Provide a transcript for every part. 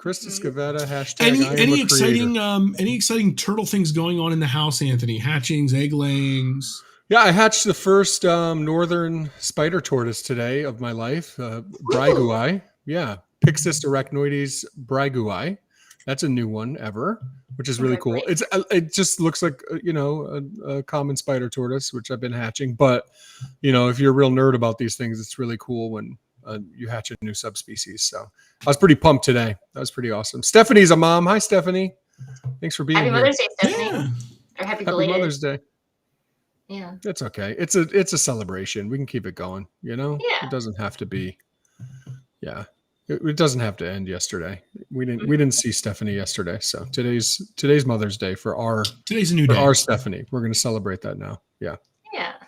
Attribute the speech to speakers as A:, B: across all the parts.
A: Krista Scavetta, hashtag
B: any exciting turtle things going on in the house, Anthony? Hatchings, egg layings.
A: Yeah, I hatched the first northern spider tortoise today of my life, Brygui. Yeah, Pyxis arachnoides brygui. That's a new one ever, which is really cool. It just looks like a common spider tortoise, which I've been hatching. But if you're a real nerd about these things, it's really cool when you hatch a new subspecies. So I was pretty pumped today. That was pretty awesome. Stephanie's a mom. Hi, Stephanie. Thanks for being here.
C: Happy Mother's Day, Stephanie. Yeah. Or happy
A: Mother's Day.
C: Yeah,
A: it's okay. It's a celebration. We can keep it going.
C: Yeah.
A: It doesn't have to be. Yeah, it doesn't have to end yesterday. We didn't see Stephanie yesterday, so today's Mother's Day for
B: today's a new day.
A: Our Stephanie. We're going to celebrate that now. Yeah.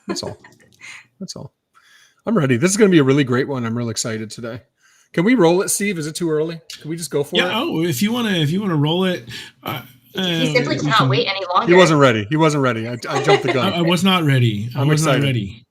A: That's all. I'm ready. This is going to be a really great one. I'm real excited today. Can we roll it, Steve? Is it too early? Can we just go for it?
B: Yeah. Oh, if you want to roll it.
C: He simply cannot wait any longer.
A: He wasn't ready. I jumped the gun.
B: I was not ready.
A: I'm excited.
B: Not ready.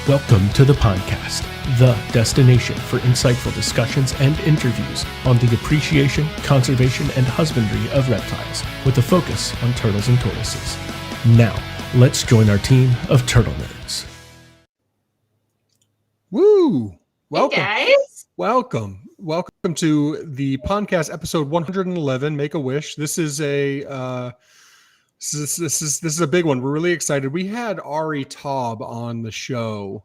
B: Welcome to the Pondcast, the destination for insightful discussions and interviews on the appreciation, conservation, and husbandry of reptiles, with a focus on turtles and tortoises. Now, let's join our team of turtle nerds.
A: Woo! Welcome,
C: hey guys.
A: Welcome to the Pondcast episode 111. Make a Wish. This is a This is a big one. We're really excited. We had Ari Taub on the show.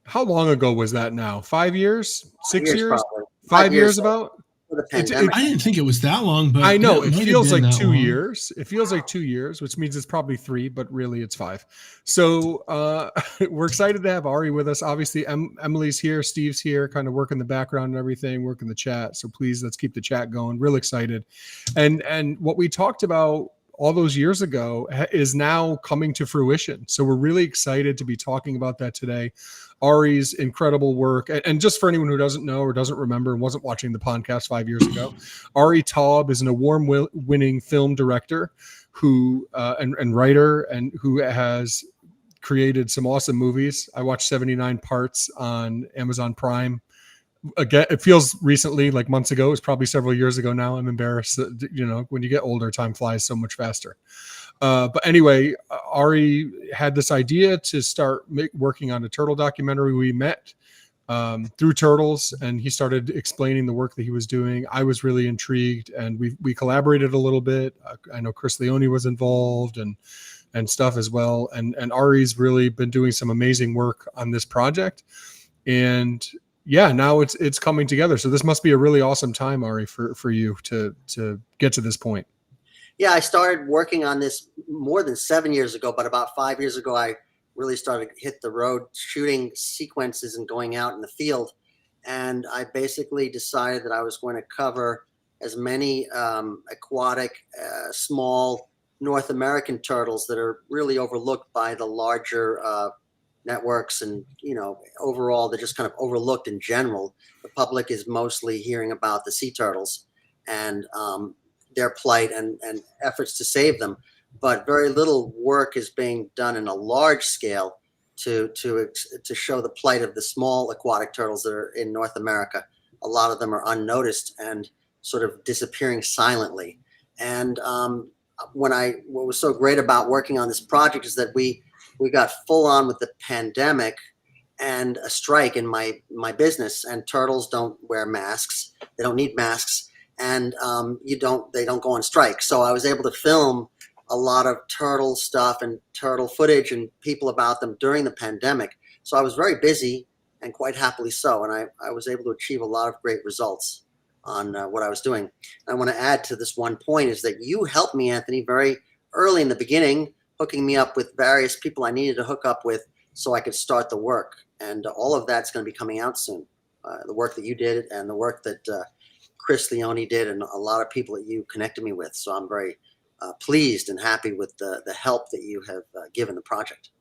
A: How long ago was that now? 5 years? 6 years? 5 years about?
B: I didn't think it was that long, but
A: I know it feels like 2 years. It feels like 2 years, which means it's probably 3, but really it's 5. So we're excited to have Ari with us. Obviously, Emily's here, Steve's here, kind of working the background and everything, working the chat. So please, let's keep the chat going. Real excited. And what we talked about all those years ago is now coming to fruition. So we're really excited to be talking about that today. Ari's incredible work. And just for anyone who doesn't know or doesn't remember and wasn't watching the podcast 5 years ago, Ari Taub is an award-winning film director who and writer and who has created some awesome movies. I watched 79 Parts on Amazon Prime. Again, it feels recently, like months ago. It's probably several years ago now. I'm embarrassed that, when you get older, time flies so much faster. But anyway, Ari had this idea to start working on a turtle documentary. We met through turtles, and he started explaining the work that he was doing. I was really intrigued, and we collaborated a little bit. I know Chris Leone was involved and stuff as well. And Ari's really been doing some amazing work on this project. And yeah, now it's coming together. So this must be a really awesome time, Ari, for you to get to this point.
D: Yeah, I started working on this more than 7 years ago, but about 5 years ago, I really started to hit the road shooting sequences and going out in the field. And I basically decided that I was going to cover as many aquatic, small North American turtles that are really overlooked by the larger networks, and overall they're just kind of overlooked in general. The public is mostly hearing about the sea turtles and their plight and efforts to save them, but very little work is being done in a large scale to show the plight of the small aquatic turtles that are in North America. A lot of them are unnoticed and sort of disappearing silently. And what was so great about working on this project is that we got full on with the pandemic and a strike in my business, and turtles don't wear masks. They don't need masks, and they don't go on strike. So I was able to film a lot of turtle stuff and turtle footage and people about them during the pandemic. So I was very busy, and quite happily so. And I was able to achieve a lot of great results on what I was doing. And I want to add to this one point is that you helped me, Anthony, very early in the beginning, hooking me up with various people I needed to hook up with so I could start the work. And all of that's going to be coming out soon. The work that you did and the work that Chris Leone did and a lot of people that you connected me with. So I'm very pleased and happy with the help that you have given the project.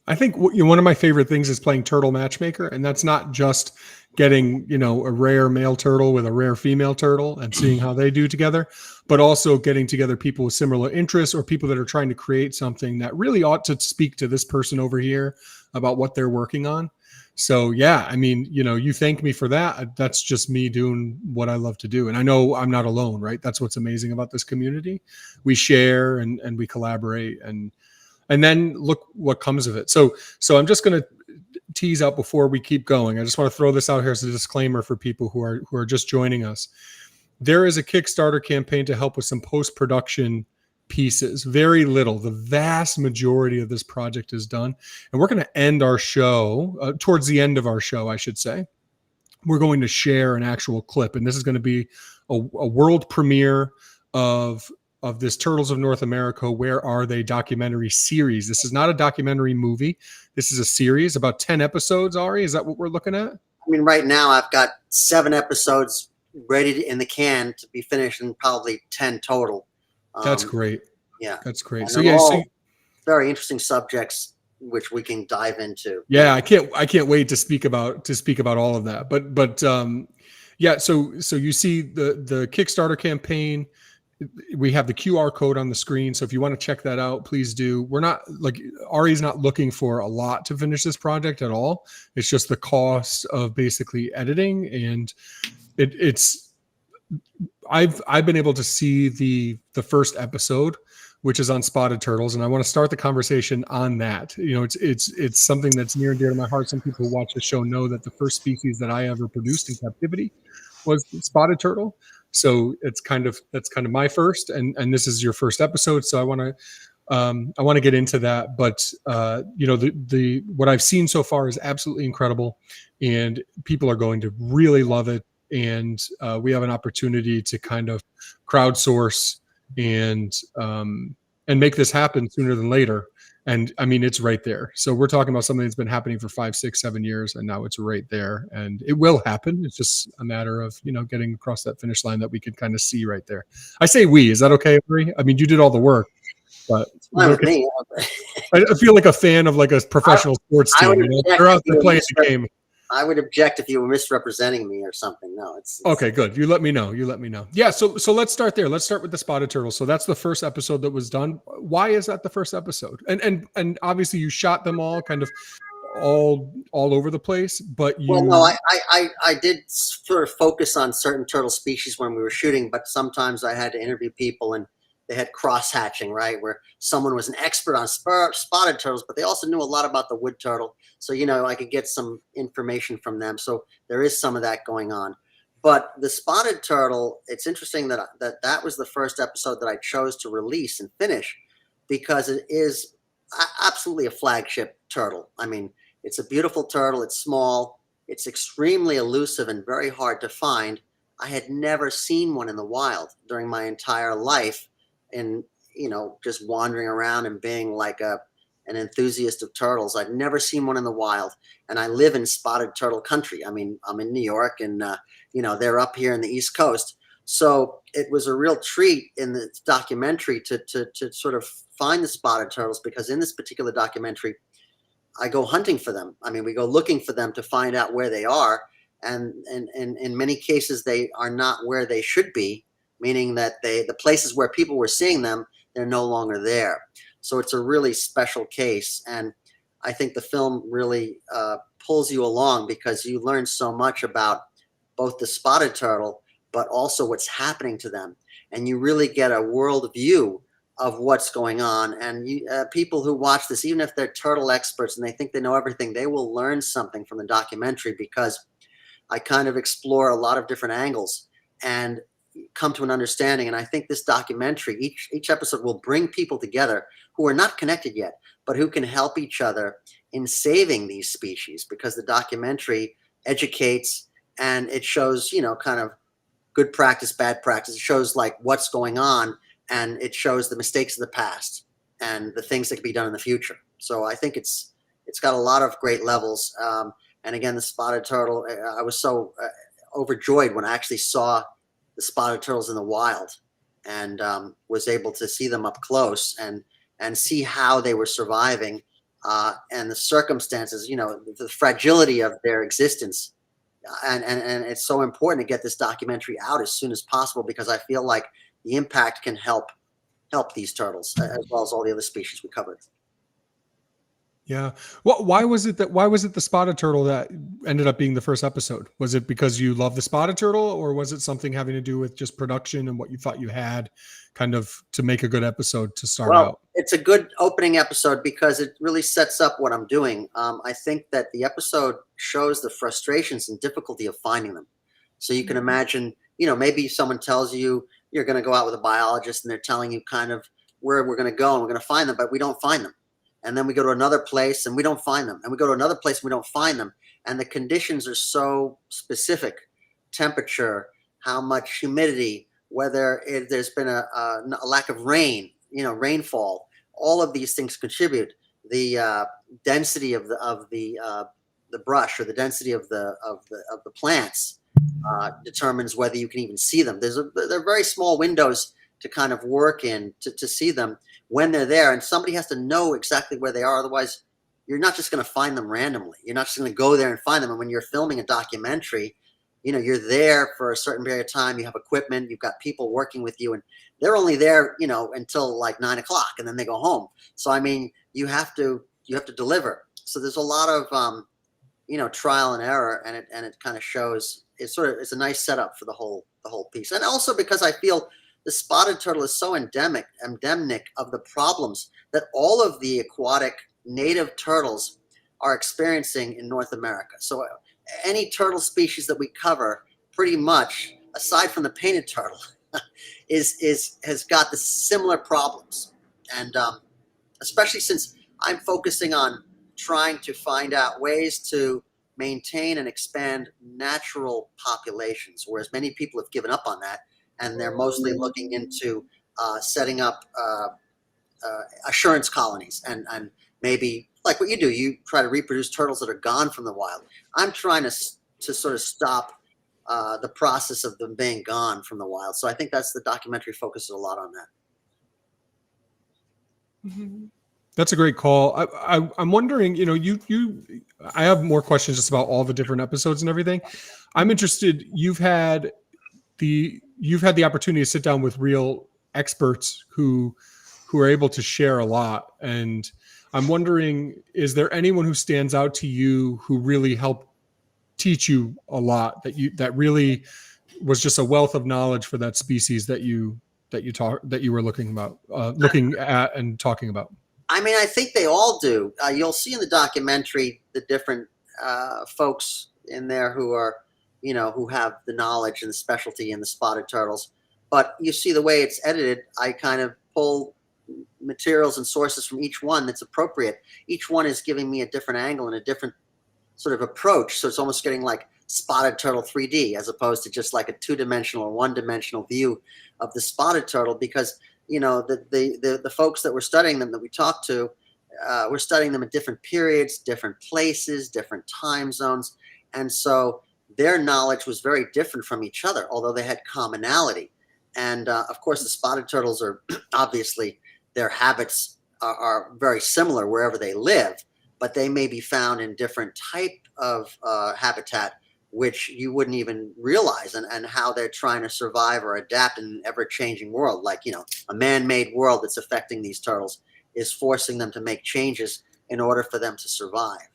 A: I think one of my favorite things is playing Turtle Matchmaker, and that's not just getting, you know, a rare male turtle with a rare female turtle and seeing how they do together, but also getting together people with similar interests or people that are trying to create something that really ought to speak to this person over here about what they're working on. So yeah, I mean, you know, you thank me for that. That's just me doing what I love to do. And I know I'm not alone, right? That's what's amazing about this community. We share and we collaborate and then look what comes of it. So I'm just going to tease out before we keep going. I just want to throw this out here as a disclaimer for people who are just joining us. There is a Kickstarter campaign to help with some post-production pieces. Very little. The vast majority of this project is done. And we're going to end our show, towards the end of our show, I should say. We're going to share an actual clip. And this is going to be a world premiere of this Turtles of North America, Where Are They documentary series. This is not a documentary movie. This is a series, about 10 episodes, Ari. Is that what we're looking at?
D: I mean, right now I've got 7 episodes ready in the can to be finished and probably 10 total.
A: That's great.
D: Yeah.
A: That's great.
D: And
A: So yeah,
D: very interesting subjects which we can dive into.
A: Yeah, I can't wait to speak about all of that. But yeah, so you see the Kickstarter campaign. We have the QR code on the screen. So if you want to check that out, please do. We're not like Ari's not looking for a lot to finish this project at all. It's just the cost of basically editing. And I've been able to see the first episode, which is on spotted turtles. And I want to start the conversation on that. You know, it's something that's near and dear to my heart. Some people who watch the show know that the first species that I ever produced in captivity was spotted turtle. So that's kind of my first, and this is your first episode. So I want to get into that, but you know, the what I've seen so far is absolutely incredible, and people are going to really love it. And we have an opportunity to kind of crowdsource and make this happen sooner than later. And I mean, it's right there. So we're talking about something that's been happening for 5, 6, 7 years, and now it's right there, and it will happen. It's just a matter of, you know, getting across that finish line that we can kind of see right there. I say we, is that okay, Ari? I mean, you did all the work, but okay. I feel like a fan of like a professional sports team. You know? They're out there playing the game.
D: I would object if you were misrepresenting me or something. No, it's
A: okay. Good. You let me know. Yeah. So let's start there. Let's start with the spotted turtle. So that's the first episode that was done. Why is that the first episode? And obviously you shot them all kind of all over the place, but you.
D: Well, no, I did sort of focus on certain turtle species when we were shooting, but sometimes I had to interview people and they had cross hatching, right? Where someone was an expert on spotted turtles, but they also knew a lot about the wood turtle. So, you know, I could get some information from them. So there is some of that going on. But the spotted turtle, it's interesting that was the first episode that I chose to release and finish, because it is absolutely a flagship turtle. I mean, it's a beautiful turtle. It's small. It's extremely elusive and very hard to find. I had never seen one in the wild during my entire life. And, you know, just wandering around and being like an enthusiast of turtles. I'd never seen one in the wild. And I live in spotted turtle country. I mean, I'm in New York, and, you know, they're up here in the East Coast. So it was a real treat in the documentary to sort of find the spotted turtles, because in this particular documentary, I go hunting for them. I mean, we go looking for them to find out where they are. And in many cases, they are not where they should be, meaning that the places where people were seeing them, they're no longer there. So it's a really special case. And I think the film really pulls you along, because you learn so much about both the spotted turtle, but also what's happening to them. And you really get a world view of what's going on. And people who watch this, even if they're turtle experts and they think they know everything, they will learn something from the documentary, because I kind of explore a lot of different angles and come to an understanding. And I think this documentary, each episode will bring people together who are not connected yet, but who can help each other in saving these species, because the documentary educates and it shows, you know, kind of good practice, bad practice. It shows like what's going on, and it shows the mistakes of the past and the things that can be done in the future. So I think it's got a lot of great levels. And again, the spotted turtle, I was so overjoyed when I actually saw the spotted turtles in the wild, and was able to see them up close and see how they were surviving, and the circumstances, you know, the fragility of their existence. and it's so important to get this documentary out as soon as possible, because I feel like the impact can help these turtles as well as all the other species we covered.
A: Yeah. Well, why was it the spotted turtle that ended up being the first episode? Was it because you love the spotted turtle, or was it something having to do with just production and what you thought you had kind of to make a good episode to start out?
D: It's a good opening episode because it really sets up what I'm doing. I think that the episode shows the frustrations and difficulty of finding them. So you can imagine, maybe someone tells you you're going to go out with a biologist and they're telling you kind of where we're going to go and we're going to find them, but we don't find them. And then we go to another place and we don't find them. And we go to another place and we don't find them. And the conditions are so specific: temperature, how much humidity, whether there's been a lack of rain, rainfall. All of these things contribute. The density of the brush, or the density of the plants determines whether you can even see them. They're very small windows to kind of work in to see them when they're there, and somebody has to know exactly where they are. Otherwise, you're not just going to find them randomly. You're not just going to go there and find them. And when you're filming a documentary, you're there for a certain period of time. You have equipment, you've got people working with you, and they're only there, until like 9 o'clock, and then they go home. So, I mean, you have to deliver. So there's a lot of, trial and error, and it kind of shows. It's a nice setup for the whole piece. And also because I feel the spotted turtle is so endemic of the problems that all of the aquatic native turtles are experiencing in North America. So any turtle species that we cover, pretty much, aside from the painted turtle, has got the similar problems. And especially since I'm focusing on trying to find out ways to maintain and expand natural populations, whereas many people have given up on that, and they're mostly looking into setting up assurance colonies and maybe like what you do. You try to reproduce turtles that are gone from the wild. I'm trying to sort of stop the process of them being gone from the wild. So I think the documentary focuses a lot on that.
A: Mm-hmm. That's a great call. I'm wondering, I have more questions just about all the different episodes and everything. I'm interested. You've had the opportunity to sit down with real experts who are able to share a lot. And I'm wondering, is there anyone who stands out to you who really helped teach you a lot, that really was just a wealth of knowledge for that species that you were looking at and talking about?
D: I mean, I think they all do. You'll see in the documentary the different folks in there who are, who have the knowledge and the specialty in the spotted turtles. But you see the way it's edited, I kind of pull materials and sources from each one that's appropriate. Each one is giving me a different angle and a different sort of approach. So it's almost getting like spotted turtle 3D as opposed to just like a two-dimensional or one-dimensional view of the spotted turtle, because the folks that were studying them, that we talked to, we're studying them at different periods, different places, different time zones. And so their knowledge was very different from each other, although they had commonality. And of course, the spotted turtles are obviously, their habits are very similar wherever they live, but they may be found in different type of habitat, which you wouldn't even realize, and how they're trying to survive or adapt in an ever-changing world. Like, a man-made world that's affecting these turtles is forcing them to make changes in order for them to survive.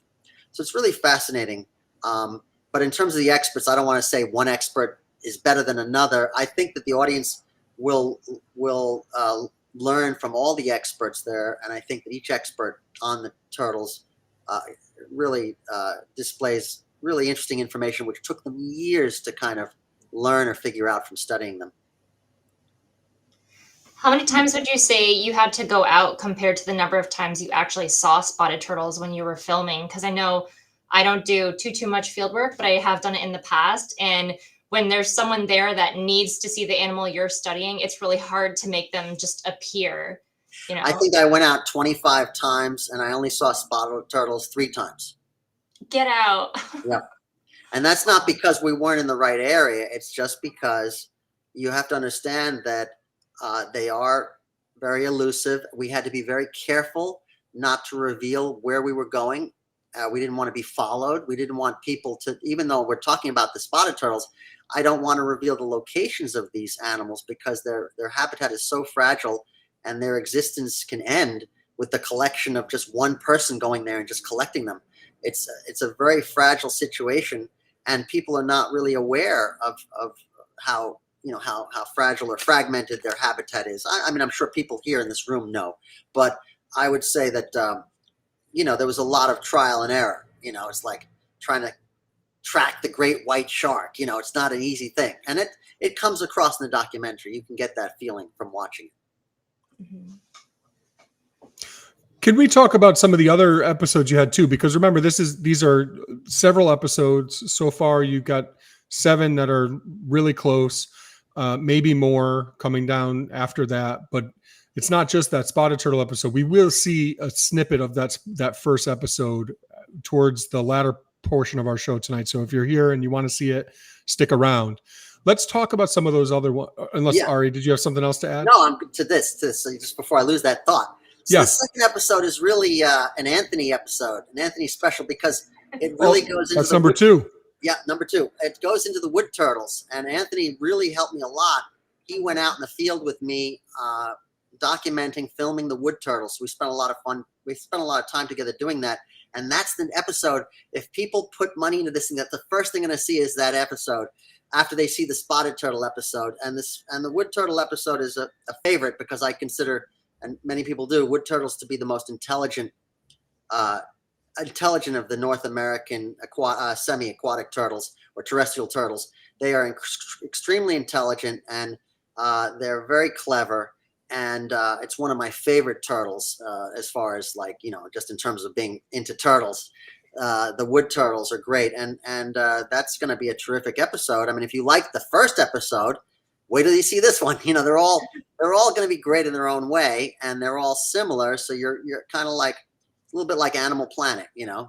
D: So it's really fascinating. But in terms of the experts, I don't want to say one expert is better than another. I think that the audience will learn from all the experts there, and I think that each expert on the turtles really displays really interesting information, which took them years to kind of learn or figure out from studying them.
C: How many times would you say you had to go out compared to the number of times you actually saw spotted turtles when you were filming? Because I know I don't do too much field work, but I have done it in the past. And when there's someone there that needs to see the animal you're studying, it's really hard to make them just appear.
D: I think I went out 25 times and I only saw spotted turtles 3 times.
C: Get out.
D: Yeah. And that's not because we weren't in the right area. It's just because you have to understand that they are very elusive. We had to be very careful not to reveal where we were going We didn't want to be followed. We didn't want people to, even though we're talking about the spotted turtles, I don't want to reveal the locations of these animals because their habitat is so fragile and their existence can end with the collection of just one person going there and just collecting them. It's a very fragile situation, and people are not really aware of how fragile or fragmented their habitat is. I mean, I'm sure people here in this room know, but I would say that there was a lot of trial and error. It's like trying to track the great white shark. It's not an easy thing, and it comes across in the documentary. You can get that feeling from watching it.
C: Mm-hmm.
A: Can we talk about some of the other episodes you had too? Because remember, these are several episodes so far. You've got 7 that are really close, maybe more coming down after that. But it's not just that spotted turtle episode. We will see a snippet of that first episode towards the latter portion of our show tonight. So if you're here and you want to see it, stick around. Let's talk about some of those other ones. Unless, Ari, did you have something else to add?
D: No, I'm to this just before I lose that thought. So
A: yeah.
D: The second episode is really an Anthony episode, an Anthony special, because it really goes into
A: that's number 2.
D: Yeah, number 2. It goes into the wood turtles, and Anthony really helped me a lot. He went out in the field with me, documenting, filming the wood turtles. We spent a lot of time together doing that, and that's the episode. If people put money into this thing, that the first thing they're going to see is that episode after they see the spotted turtle episode. And the wood turtle episode is a favorite because I consider, and many people do, wood turtles to be the most intelligent of the North American semi-aquatic turtles or terrestrial turtles. They are extremely intelligent, and they're very clever. And it's one of my favorite turtles as far as just in terms of being into turtles. The wood turtles are great, and that's going to be a terrific episode. I mean, if you like the first episode, wait till you see this one. They're all going to be great in their own way, and they're all similar. So you're kind of like a little bit like Animal Planet, that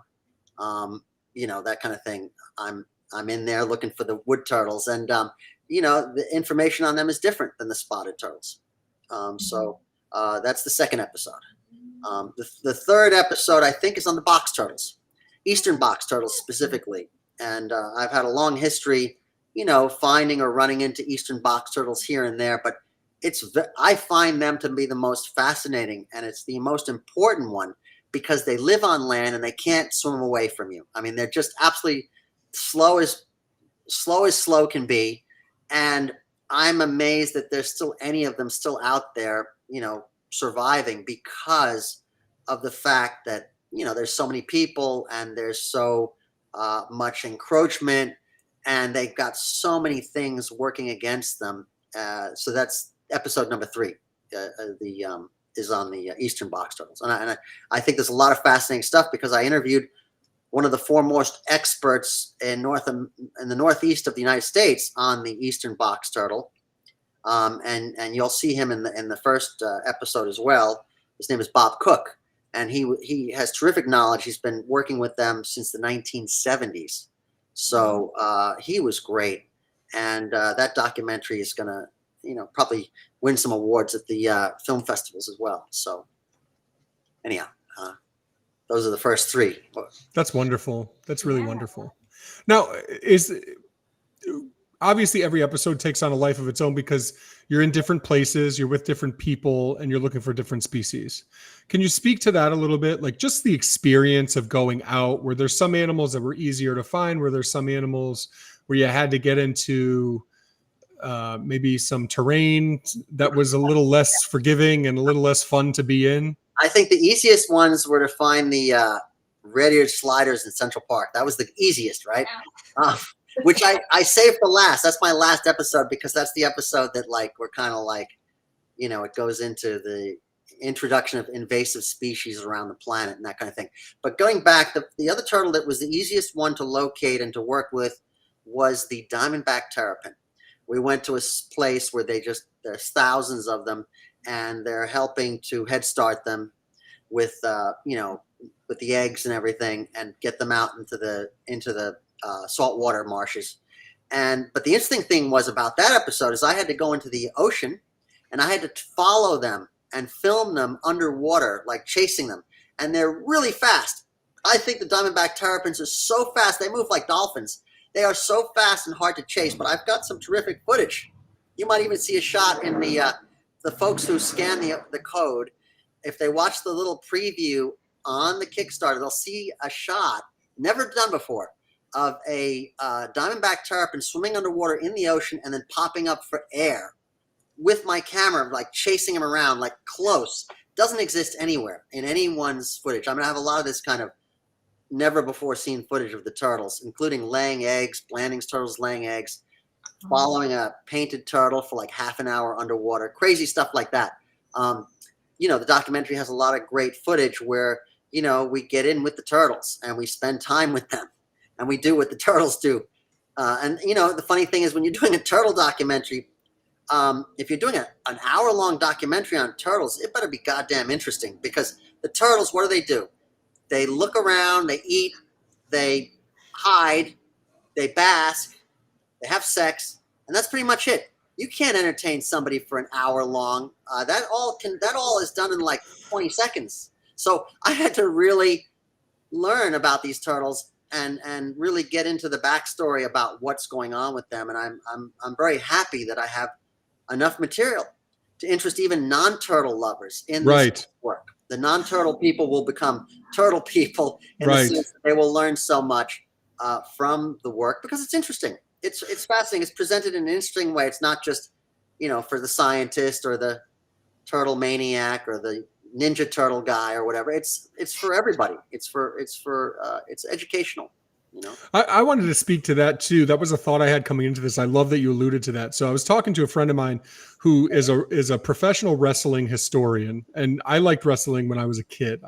D: kind of thing. I'm in there looking for the wood turtles, and the information on them is different than the spotted turtles. So that's the second episode. The third episode, I think, is on the box turtles, eastern box turtles specifically. And I've had a long history, finding or running into eastern box turtles here and there, but I find them to be the most fascinating, and it's the most important one because they live on land and they can't swim away from you. I mean, they're just absolutely slow as slow can be. And I'm amazed that there's still any of them still out there, surviving because of the fact that, there's so many people and there's so much encroachment, and they've got so many things working against them. So that's episode number 3, is on the eastern box turtles. And I think there's a lot of fascinating stuff because I interviewed one of the foremost experts in the northeast of the United States on the eastern box turtle. And you'll see him in the first episode as well. His name is Bob Cook, and he has terrific knowledge. He's been working with them since the 1970s. So he was great. And that documentary is going to, probably win some awards at the film festivals as well. So anyhow, those are the first 3.
A: That's wonderful. That's really wonderful. Now, obviously every episode takes on a life of its own because you're in different places, you're with different people, and you're looking for different species. Can you speak to that a little bit? Like just the experience of going out, where there's some animals that were easier to find, where there's some animals where you had to get into maybe some terrain that was a little less forgiving and a little less fun to be in?
D: I think the easiest ones were to find the red-eared sliders in Central Park. That was the easiest, right? Which I saved for last. That's my last episode because that's the episode that we're kind of it goes into the introduction of invasive species around the planet and that kind of thing. But going back, the other turtle that was the easiest one to locate and to work with was the diamondback terrapin. We went to a place where there's thousands of them, and they're helping to head start them with with the eggs and everything, and get them out into the saltwater marshes. But the interesting thing was about that episode is I had to go into the ocean, and I had to follow them and film them underwater, like chasing them. And they're really fast. I think the diamondback terrapins are so fast. They move like dolphins. They are so fast and hard to chase, but I've got some terrific footage. You might even see a shot in the folks who scan the code. If they watch the little preview on the Kickstarter, they'll see a shot, never done before, of a diamondback terrapin swimming underwater in the ocean and then popping up for air with my camera, like chasing him around, like close. Doesn't exist anywhere in anyone's footage. I'm going to have a lot of this kind of never before seen footage of the turtles, including laying eggs, Blanding's turtles laying eggs, following a painted turtle for like half an hour underwater, crazy stuff like that. The documentary has a lot of great footage where, we get in with the turtles and we spend time with them and we do what the turtles do. The funny thing is when you're doing a turtle documentary, if you're doing an hour-long documentary on turtles, it better be goddamn interesting, because the turtles, what do? They look around, they eat, they hide, they bask, they have sex, and that's pretty much it. You can't entertain somebody for an hour long. That all is done in like 20 seconds. So I had to really learn about these turtles and really get into the backstory about what's going on with them. And I'm very happy that I have enough material to interest even non-turtle lovers in this work. The non-turtle people will become turtle people in the sense that they will learn so much from the work, because it's interesting. It's fascinating. It's presented in an interesting way. It's not just, for the scientist or the turtle maniac or the Ninja Turtle guy or whatever. It's for everybody. It's educational.
A: I wanted to speak to that too. That was a thought I had coming into this. I love that you alluded to that. So I was talking to a friend of mine who is a professional wrestling historian, and I liked wrestling when I was a kid.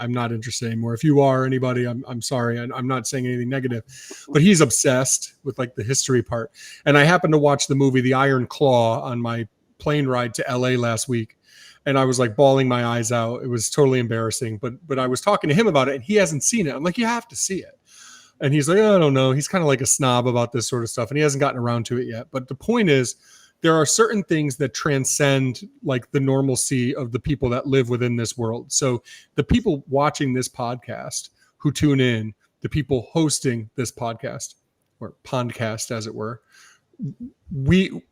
A: I'm not interested anymore. If you are anybody, I'm sorry. I'm not saying anything negative, but he's obsessed with like the history part. And I happened to watch the movie The Iron Claw on my plane ride to LA last week. And I was like bawling my eyes out. It was totally embarrassing, but I was talking to him about it and he hasn't seen it. I'm like, you have to see it. And he's like, oh, I don't know. He's kind of like a snob about this sort of stuff. And he hasn't gotten around to it yet. But the point is, there are certain things that transcend like the normalcy of the people that live within this world. So the people watching this podcast who tune in, the people hosting this podcast, or Pondcast as it were,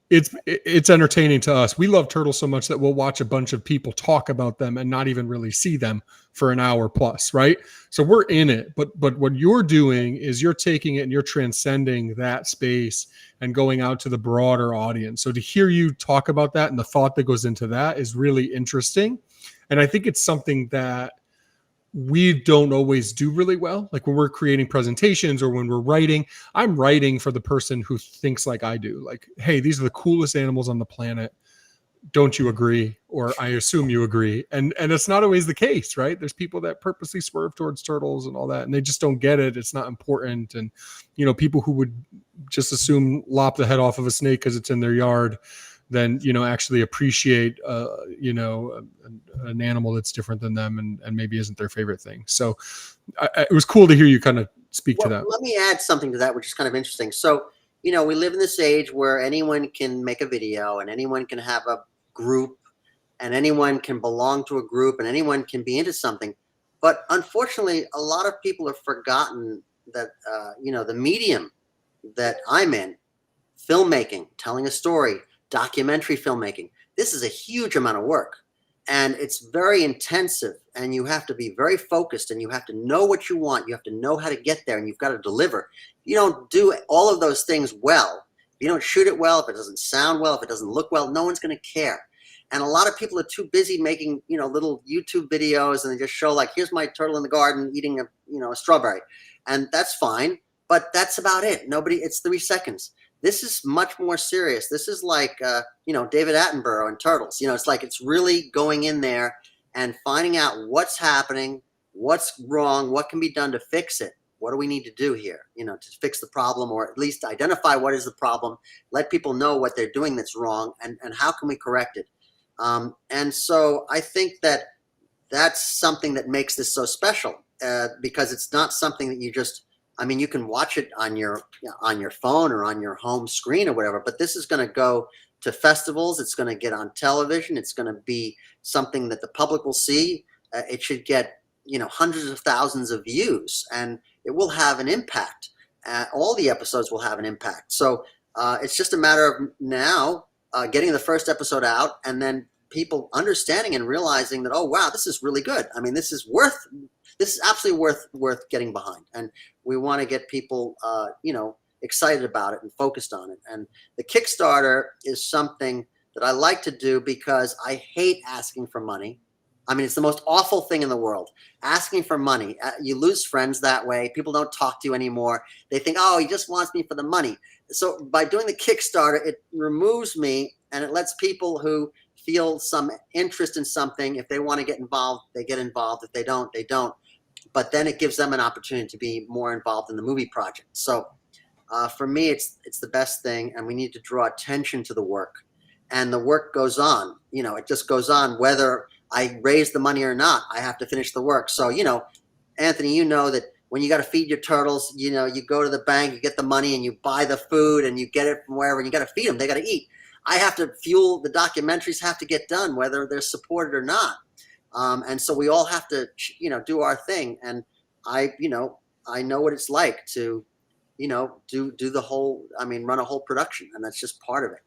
A: it's entertaining to us. We love turtles so much that we'll watch a bunch of people talk about them and not even really see them for an hour plus, right? So we're in it, but what you're doing is you're taking it and you're transcending that space and going out to the broader audience. So to hear you talk about that and the thought that goes into that is really interesting. And I think it's something that we don't always do really well. Like when we're creating presentations or when we're writing, I'm writing for the person who thinks like I do. Like, hey, these are the coolest animals on the planet. Don't you agree? Or I assume you agree. And it's not always the case, right? There's people that purposely swerve towards turtles and all that, and they just don't get it. It's not important. And, people who would just assume lop the head off of a snake because it's in their yard, then, actually appreciate, an animal that's different than them and maybe isn't their favorite thing. So it was cool to hear you kind of speak to that.
D: Let me add something to that, which is kind of interesting. So, we live in this age where anyone can make a video and anyone can have a group and anyone can belong to a group and anyone can be into something. But unfortunately, a lot of people have forgotten that, the medium that I'm in, filmmaking, telling a story, documentary filmmaking, this is a huge amount of work and it's very intensive, and you have to be very focused and you have to know what you want. You have to know how to get there and you've got to deliver. You don't do all of those things well. If you don't shoot it well, if it doesn't sound well, if it doesn't look well, no one's going to care. And a lot of people are too busy making, little YouTube videos, and they just show like, here's my turtle in the garden eating a strawberry. And that's fine, but that's about it. It's 3 seconds. This is much more serious. This is like, David Attenborough and Turtles. It's like it's really going in there and finding out what's happening, what's wrong, what can be done to fix it. What do we need to do here, to fix the problem, or at least identify what is the problem, let people know what they're doing that's wrong, and how can we correct it. And so I think that that's something that makes this so special, because it's not something that you just, you can watch it on your phone or on your home screen or whatever, but this is going to go to festivals. It's going to get on television. It's going to be something that the public will see. It should get, hundreds of thousands of views, and it will have an impact. All the episodes will have an impact. So it's just a matter of now getting the first episode out, and then people understanding and realizing that, oh wow, this is really good. I mean, this is absolutely worth getting behind, and we want to get people excited about it and focused on it. And the Kickstarter is something that I like to do because I hate asking for money. I mean, it's the most awful thing in the world, asking for money. You lose friends that way. People don't talk to you anymore. They think, oh, he just wants me for the money. So by doing the Kickstarter, it removes me, and it lets people who feel some interest in something, if they want to get involved, they get involved. If they don't, they don't. But then it gives them an opportunity to be more involved in the movie project. So for me, it's the best thing, and we need to draw attention to the work. And the work goes on. It just goes on whether I raise the money or not. I have to finish the work. So, Anthony, that when you got to feed your turtles, you go to the bank, you get the money, and you buy the food, and you get it from wherever, and you got to feed them. They got to eat. I have to fuel the documentaries, have to get done, whether they're supported or not. And so we all have to, do our thing. And I know what it's like to, do the whole, run a whole production, and that's just part of it.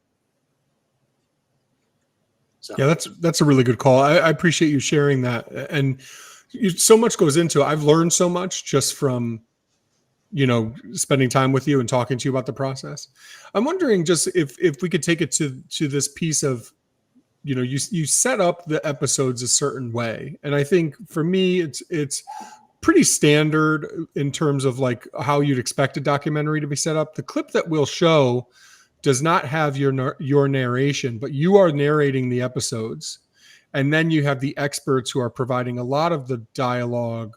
D: So.
A: Yeah, that's a really good call. I appreciate you sharing that. And so much goes into it. I've learned so much just from, spending time with you and talking to you about the process. I'm wondering just if we could take it to this piece of, you set up the episodes a certain way. And I think for me, it's pretty standard in terms of like how you'd expect a documentary to be set up. The clip that we'll show does not have your narration, but you are narrating the episodes. And then you have the experts who are providing a lot of the dialogue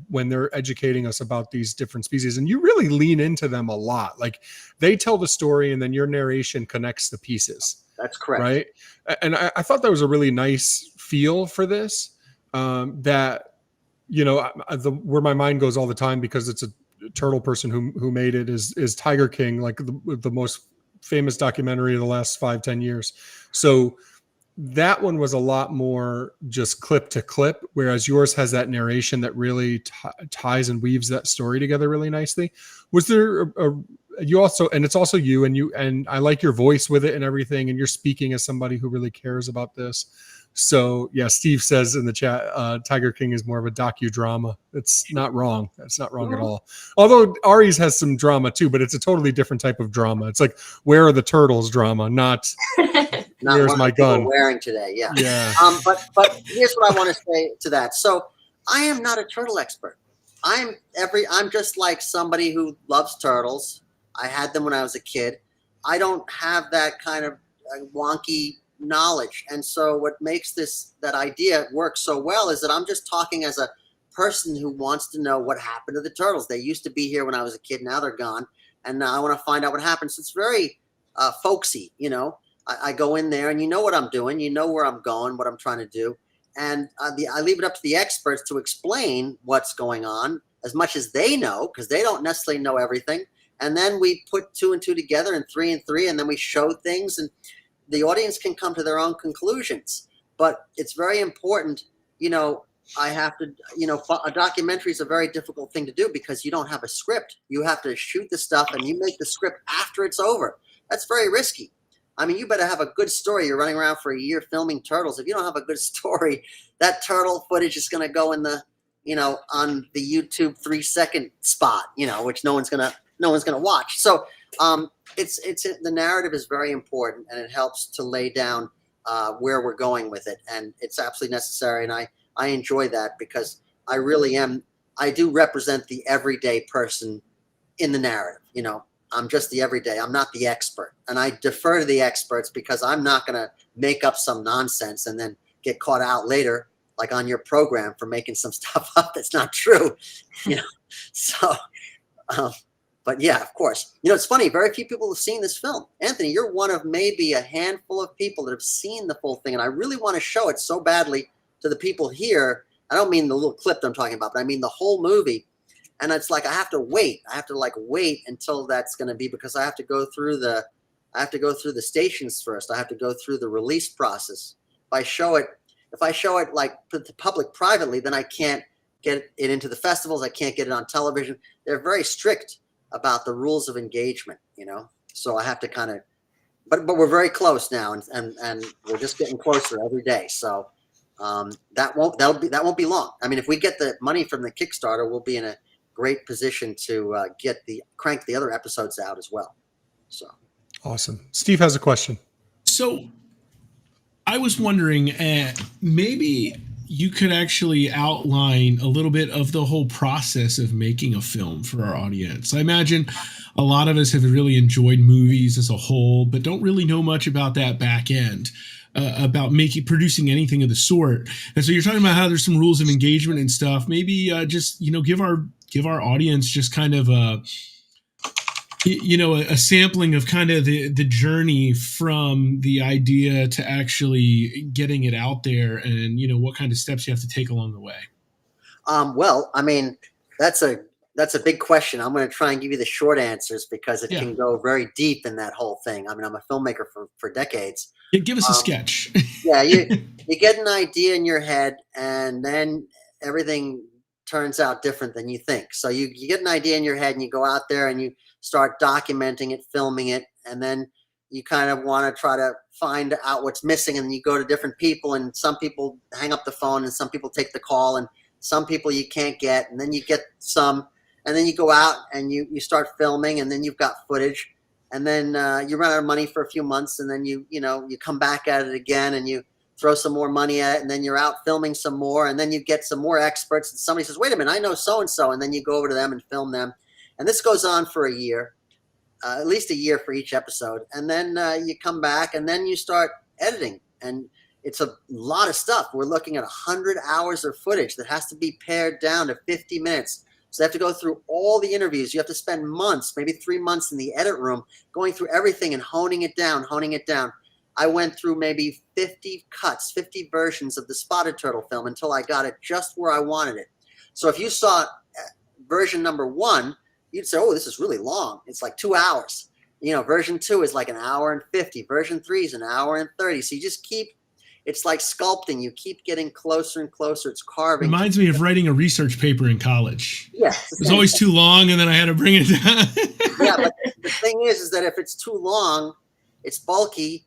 A: when they're educating us about these different species. And you really lean into them a lot. Like they tell the story and then your narration connects the pieces.
D: That's correct.
A: Right. And I thought that was a really nice feel for this, that, where my mind goes all the time, because it's a turtle person who made it is Tiger King, like the most famous documentary of the last 5-10 years. So that one was a lot more just clip to clip, whereas yours has that narration that really ties and weaves that story together really nicely. Was there you also, and it's also you, and I like your voice with it and everything, and you're speaking as somebody who really cares about this. So yeah, Steve says in the chat, Tiger King is more of a docudrama. It's not wrong. That's not wrong at all. Although Ari's has some drama too, but it's a totally different type of drama. It's like, where are the turtles drama, not where's my gun
D: wearing today. Yeah.
A: Yeah.
D: But here's what I want to say to that. So I am not a turtle expert. I'm just like somebody who loves turtles. I had them when I was a kid. I don't have that kind of wonky knowledge. And so what makes that idea work so well is that I'm just talking as a person who wants to know what happened to the turtles. They used to be here when I was a kid. Now they're gone. And now I want to find out what happened. So it's very folksy, I go in there and what I'm doing, where I'm going, what I'm trying to do. And I leave it up to the experts to explain what's going on as much as they know, because they don't necessarily know everything. And then we put 2 and 2 together and 3 and 3, and then we show things, and the audience can come to their own conclusions. But it's very important, I have to, a documentary is a very difficult thing to do because you don't have a script. You have to shoot the stuff and you make the script after it's over. That's very risky. I mean, you better have a good story. You're running around for a year filming turtles. If you don't have a good story, that turtle footage is going to go in the, on the YouTube 3-second spot, which no one's going to watch. So it's the narrative is very important, and it helps to lay down where we're going with it. And it's absolutely necessary. And I enjoy that because I do represent the everyday person in the narrative. I'm just the everyday. I'm not the expert. And I defer to the experts because I'm not going to make up some nonsense and then get caught out later, like on your program, for making some stuff up that's not true. So, but yeah, of course. It's funny. Very few people have seen this film. Anthony, you're one of maybe a handful of people that have seen the full thing. And I really want to show it so badly to the people here. I don't mean the little clip that I'm talking about, but I mean the whole movie. And it's like I have to wait. I have to wait until that's going to be, because I have to go through the stations first. I have to go through the release process. If I show it like to the public privately, then I can't get it into the festivals. I can't get it on television. They're very strict about the rules of engagement, so I have to kind of, but we're very close now, and we're just getting closer every day. So that won't be long. I mean, if we get the money from the Kickstarter, we'll be in a great position to crank the other episodes out as well. So
A: awesome. Steve has a question.
B: So I was wondering, maybe you could actually outline a little bit of the whole process of making a film for our audience. I imagine a lot of us have really enjoyed movies as a whole, but don't really know much about that back end, about producing anything of the sort. And so you're talking about how there's some rules of engagement and stuff. Maybe just give our audience just kind of a sampling of kind of the journey from the idea to actually getting it out there, and what kind of steps you have to take along the way.
D: Well, I mean, that's a big question. I'm going to try and give you the short answers because it can go very deep in that whole thing. I mean, I'm a filmmaker for decades.
B: Give us a sketch.
D: Yeah, you get an idea in your head, and then everything turns out different than you think. So you get an idea in your head, and you go out there and you start documenting it, filming it, and then you kind of want to try to find out what's missing, and you go to different people, and some people hang up the phone, and some people take the call, and some people you can't get, and then you get some, and then you go out and you start filming, and then you've got footage, and then you run out of money for a few months, and then you come back at it again, and you throw some more money at it, and then you're out filming some more, and then you get some more experts, and somebody says, wait a minute, I know so-and-so, and then you go over to them and film them. And this goes on for a year, at least a year for each episode. And then you come back, and then you start editing. And it's a lot of stuff. We're looking at 100 hours of footage that has to be pared down to 50 minutes. So they have to go through all the interviews. You have to spend months, maybe 3 months in the edit room, going through everything and honing it down. I went through maybe 50 cuts, 50 versions of the Spotted Turtle film until I got it just where I wanted it. So if you saw version number 1, you'd say, oh, this is really long. It's like 2 hours. Version 2 is like 1 hour and 50. Version 3 is 1 hour and 30. So you just it's like sculpting. You keep getting closer and closer. It's carving.
B: Reminds me of writing a research paper in college.
D: Yeah.
B: It was always too long, and then I had to bring it down.
D: Yeah, but the thing is that if it's too long, it's bulky,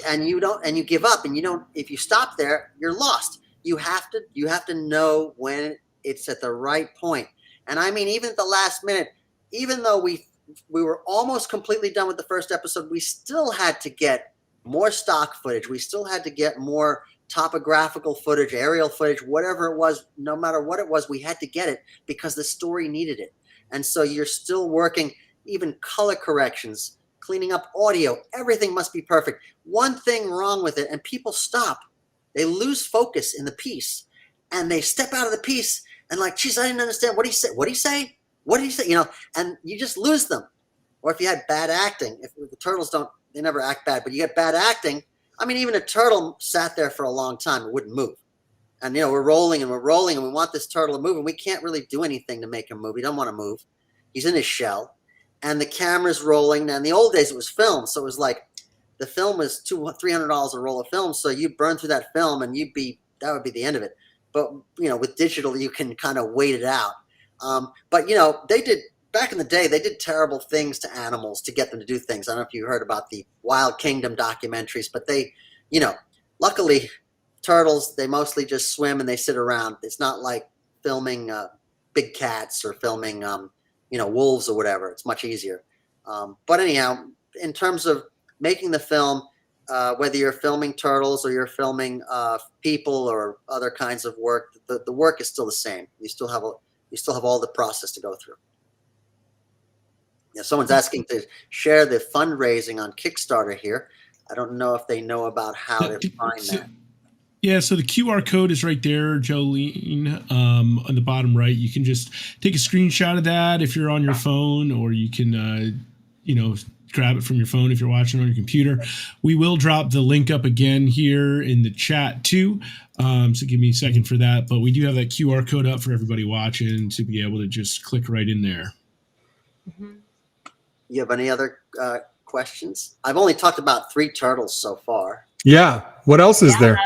D: and you give up, and if you stop there, you're lost. You have to know when it's at the right point. And I mean, even at the last minute, even though we were almost completely done with the first episode, we still had to get more stock footage. We still had to get more topographical footage, aerial footage, whatever it was, no matter what it was, we had to get it because the story needed it. And so you're still working, even color corrections, cleaning up audio, everything must be perfect. One thing wrong with it, and people stop. They lose focus in the piece, and they step out of the piece, and like, geez, I didn't understand what he said. What did he say? What did he say? And you just lose them. Or if you had bad acting, if the turtles they never act bad, but you get bad acting. I mean, even a turtle sat there for a long time and wouldn't move. And, we're rolling and we want this turtle to move, and we can't really do anything to make him move. He don't want to move. He's in his shell, and the camera's rolling. Now, in the old days, it was film. So it was like the film was $200-300 a roll of film. So you burn through that film, and that would be the end of it. But, with digital, you can kind of wait it out. But, back in the day, they did terrible things to animals to get them to do things. I don't know if you heard about the Wild Kingdom documentaries, but they, luckily, turtles, they mostly just swim and they sit around. It's not like filming big cats or filming, wolves or whatever. It's much easier. But anyhow, in terms of making the film, whether you're filming turtles or you're filming people or other kinds of work, the work is still the same. You still have all the process to go through. Yeah, someone's asking to share the fundraising on Kickstarter here. I don't know if they know about how to find that.
B: Yeah, so the QR code is right there, Jolene, on the bottom right. You can just take a screenshot of that if you're on your phone, or you can, grab it from your phone if you're watching on your computer. We will drop the link up again here in the chat too. So give me a second for that. But we do have that QR code up for everybody watching to be able to just click right in there.
C: Mm-hmm.
D: You have any other questions? I've only talked about 3 turtles so far.
A: Yeah. What else is there?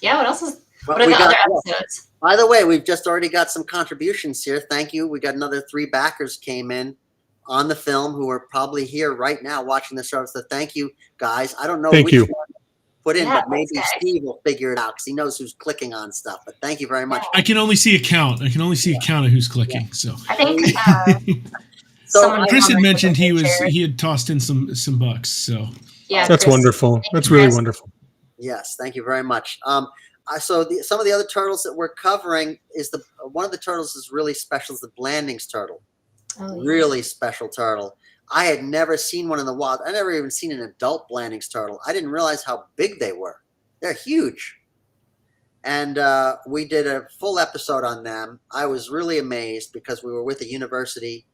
C: Yeah. What else is? What are
D: we
C: the
D: got,
C: other episodes?
D: by the way, we've just already got some contributions here. Thank you. We got another 3 backers came in on the film who are probably here right now watching the show. So thank you, guys. I don't know
A: Thank
D: which
A: you.
D: one to put in,
C: Yeah,
D: but maybe
C: thanks, guys.
D: Steve will figure it out because he knows who's clicking on stuff. But thank you very much.
E: I can only see a count. I can only see a count of who's clicking. So
C: I think
D: So
C: someone
E: Chris had
C: commented
E: mentioned
C: in the chat.
E: he had tossed in some bucks. So
C: Yeah,
A: That's
C: Chris,
A: wonderful.
C: thank you,
A: That's really
C: Chris.
A: wonderful.
D: yes, thank you very much. Some of the other turtles that we're covering is one of the turtles is really special is the Blandings turtle.
C: Oh, yeah.
D: Really special turtle. I had never seen one in the wild. I never even seen an adult Blandings turtle. I didn't realize how big they were. They're huge. And we did a full episode on them. I was really amazed because we were with a university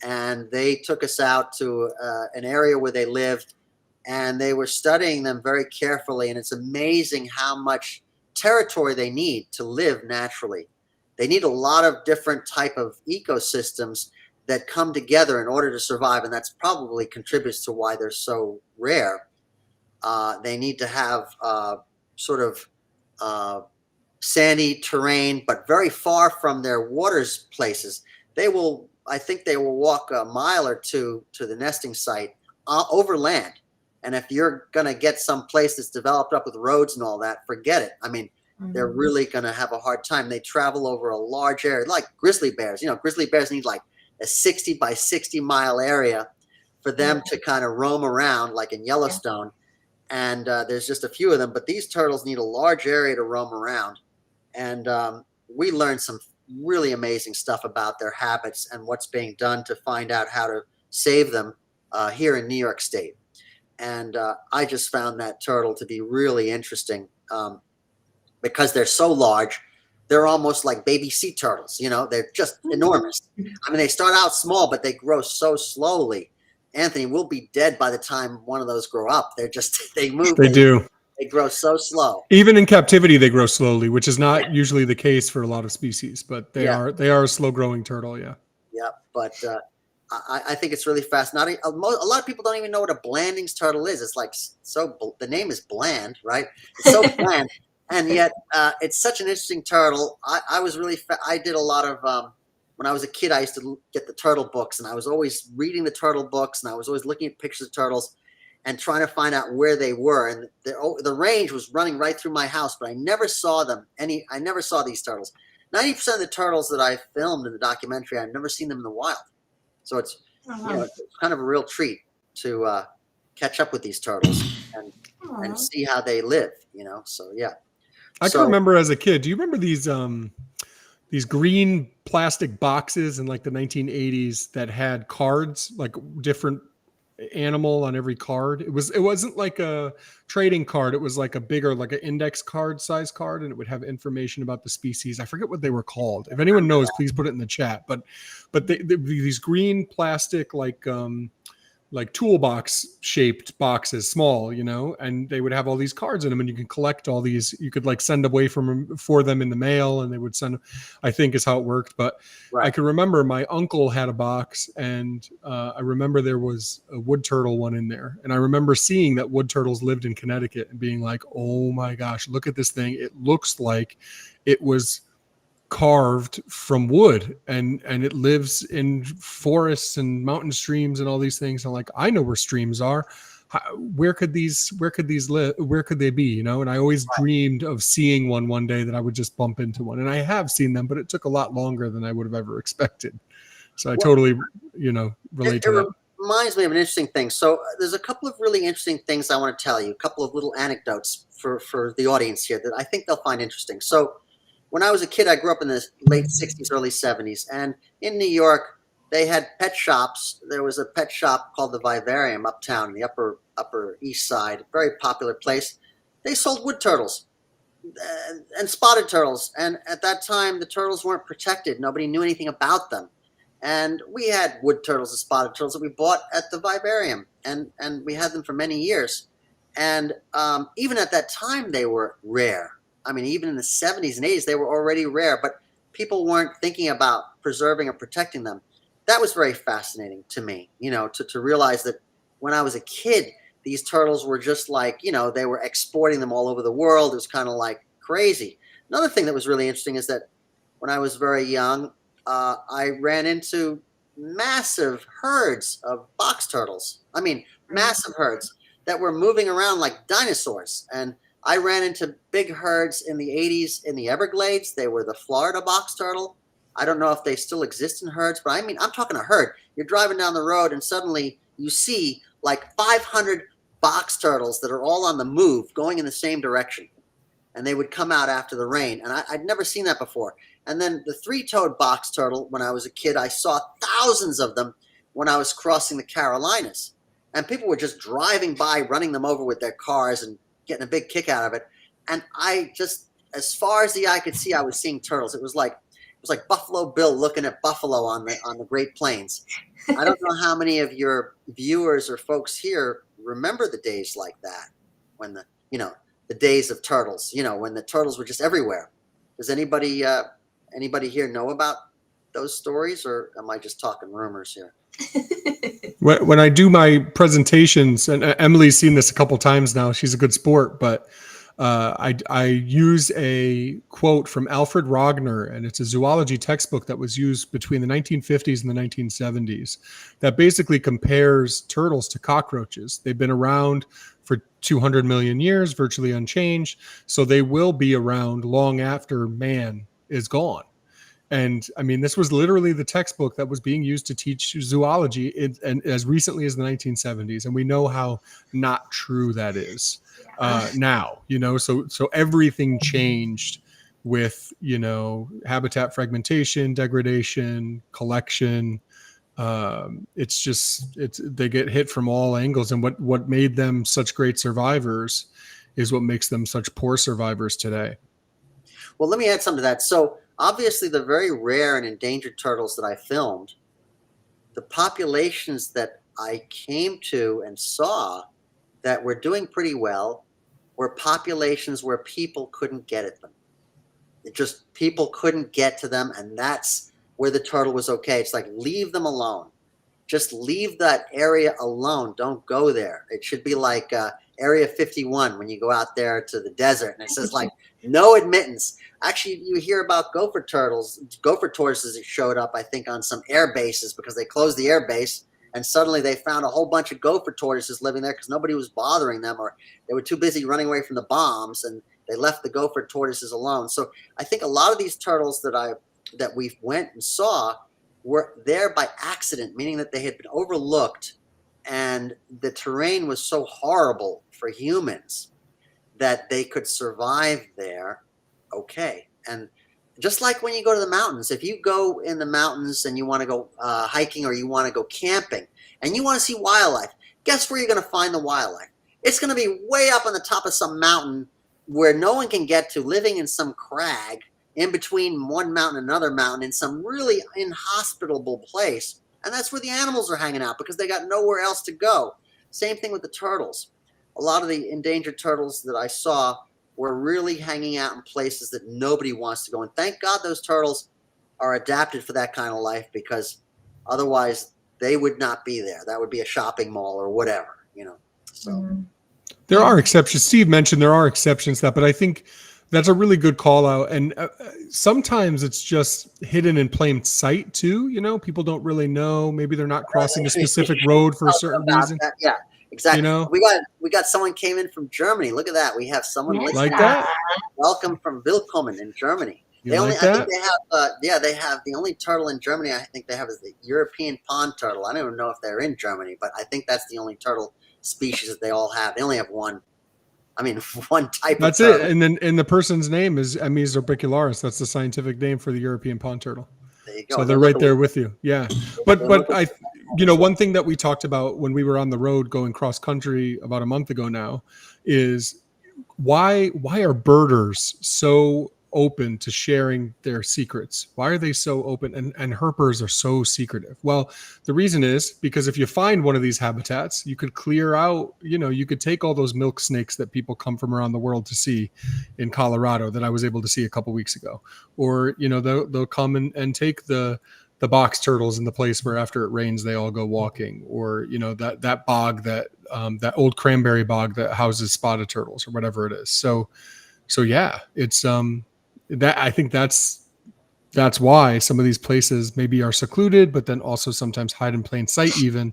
D: and they took us out to an area where they lived and they were studying them very carefully. And it's amazing how much territory they need to live naturally. They need a lot of different type of ecosystems that come together in order to survive, and that's probably contributes to why they're so rare. They need to have sort of sandy terrain, but very far from their waters places. I think they will walk a mile or two to the nesting site over land. And if you're going to get some place that's developed up with roads and all that, forget it. I mean, they're really going to have a hard time. They travel over a large area, like grizzly bears. Grizzly bears need like a 60 by 60 mile area for them to kind of roam around, like in Yellowstone. And there's just a few of them, but these turtles need a large area to roam around. And we learned some really amazing stuff about their habits and what's being done to find out how to save them here in New York State. And I just found that turtle to be really interesting because they're so large. They're almost like baby sea turtles, they're just enormous. I mean, they start out small, but they grow so slowly. Anthony, we'll be dead by the time one of those grow up. They move.
A: They do.
D: They grow so slow.
A: Even in captivity, they grow slowly, which is not usually the case for a lot of species, but they are a slow growing turtle. Yeah.
D: Yeah. But I think it's really fascinating. A lot of people don't even know what a Blandings turtle is. It's like, the name is bland, right? It's so bland. And yet it's such an interesting turtle. I was really, I did a lot of, when I was a kid, I used to get the turtle books and I was always reading the turtle books and I was always looking at pictures of turtles and trying to find out where they were. And the range was running right through my house, but I never saw them. I never saw these turtles. 90% of the turtles that I filmed in the documentary, I've never seen them in the wild. So it's, it's kind of a real treat to catch up with these turtles and see how they live, so yeah.
A: I can remember as a kid. Do you remember these green plastic boxes in like the 1980s that had cards, like different animal on every card? It wasn't like a trading card. It was like a bigger, like an index card size card, and it would have information about the species. I forget what they were called. If anyone knows, please put it in the chat. But these green plastic like toolbox shaped boxes, small, and they would have all these cards in them and you can collect all these, you could like send away for them in the mail and they would send, I think is how it worked. But I can remember my uncle had a box and I remember there was a wood turtle one in there. And I remember seeing that wood turtles lived in Connecticut and being like, oh my gosh, look at this thing. It looks like it was carved from wood and it lives in forests and mountain streams and all these things. I'm like, I know where streams are. Where could these live? Where could they be? And I always dreamed of seeing one day that I would just bump into one. And I have seen them, but it took a lot longer than I would have ever expected. So I totally, relate to that.
D: Reminds me of an interesting thing. So there's a couple of really interesting things I want to tell you, a couple of little anecdotes for the audience here that I think they'll find interesting. So when I was a kid, I grew up in the late 60s, early 70s. And in New York, they had pet shops. There was a pet shop called the Vivarium uptown in the upper east side, a very popular place. They sold wood turtles and spotted turtles. And at that time, the turtles weren't protected. Nobody knew anything about them. And we had wood turtles and spotted turtles that we bought at the Vivarium. And we had them for many years. And even at that time, they were rare. I mean, even in the 70s and 80s, they were already rare, but people weren't thinking about preserving or protecting them. That was very fascinating to me, to realize that when I was a kid, these turtles were just like, they were exporting them all over the world. It was kind of like crazy. Another thing that was really interesting is that when I was very young, I ran into massive herds of box turtles. I mean, massive herds that were moving around like dinosaurs. And I ran into big herds in the 80s in the Everglades. They were the Florida box turtle. I don't know if they still exist in herds, but I mean, I'm talking a herd. You're driving down the road and suddenly you see like 500 box turtles that are all on the move going in the same direction. And they would come out after the rain. And I'd never seen that before. And then the three-toed box turtle, when I was a kid, I saw thousands of them when I was crossing the Carolinas. And people were just driving by, running them over with their cars and getting a big kick out of it. And I just, as far as the eye could see, I was seeing turtles. It was like Buffalo Bill looking at buffalo on the Great Plains. I don't know how many of your viewers or folks here remember the days like that, when the days of turtles, when the turtles were just everywhere. Does anybody here know about those stories, or am I just talking rumors here?
A: When I do my presentations, and Emily's seen this a couple times now, she's a good sport, but I use a quote from Alfred Rogner, and it's a zoology textbook that was used between the 1950s and the 1970s that basically compares turtles to cockroaches. They've been around for 200 million years, virtually unchanged. So they will be around long after man is gone. And I mean, this was literally the textbook that was being used to teach zoology and as recently as the 1970s. And we know how not true that is now, so everything changed with, habitat fragmentation, degradation, collection. They get hit from all angles. And what made them such great survivors is what makes them such poor survivors today.
D: Well, let me add something to that. So obviously the very rare and endangered turtles that I filmed, the populations that I came to and saw that were doing pretty well were populations where people couldn't get at them. People couldn't get to them, and that's where the turtle was okay. It's like, leave them alone. Just leave that area alone. Don't go there. It should be like Area 51 when you go out there to the desert, and it says like no admittance. Actually, you hear about gopher tortoises that showed up, I think, on some air bases because they closed the air base, and suddenly they found a whole bunch of gopher tortoises living there because nobody was bothering them, or they were too busy running away from the bombs, and they left the gopher tortoises alone. So I think a lot of these turtles that we went and saw were there by accident, meaning that they had been overlooked, and the terrain was so horrible for humans that they could survive there. Okay. And just like when you go to the mountains, if you go in the mountains and you want to go hiking, or you want to go camping and you want to see wildlife, guess where you're going to find the wildlife? It's going to be way up on the top of some mountain where no one can get to, living in some crag in between one mountain and another mountain in some really inhospitable place. And that's where the animals are hanging out because they got nowhere else to go. Same thing with the turtles. A lot of the endangered turtles that I saw were really hanging out in places that nobody wants to go. And thank God those turtles are adapted for that kind of life, because otherwise they would not be there. That would be a shopping mall or whatever, So
A: there are exceptions. Steve mentioned there are exceptions to that, but I think that's a really good call out. And sometimes it's just hidden in plain sight too. People don't really know. Maybe they're not crossing a specific road for a certain reason.
D: That. Yeah, exactly. We got someone came in from Germany. Look at that. We have someone
A: like that.
D: Welcome from Willkommen in Germany.
A: They have
D: the only turtle in Germany I think they have is the European pond turtle. I don't even know if they're in Germany, but I think that's the only turtle species that they all have. They only have one. I mean, one type
A: That's
D: of turtle.
A: it. And the person's name is Emys orbicularis. That's the scientific name for the European pond turtle.
D: There you go.
A: So they're right there with you. Yeah. But one thing that we talked about when we were on the road going cross country about a month ago now is why are birders so open to sharing their secrets? Why are they so open? And herpers are so secretive. Well, the reason is because if you find one of these habitats, you could clear out, you could take all those milk snakes that people come from around the world to see in Colorado that I was able to see a couple weeks ago. Or, they'll come and take the box turtles in the place where after it rains, they all go walking, or, that bog that old cranberry bog that houses spotted turtles or whatever it is. So yeah, that I think that's why some of these places maybe are secluded, but then also sometimes hide in plain sight. Even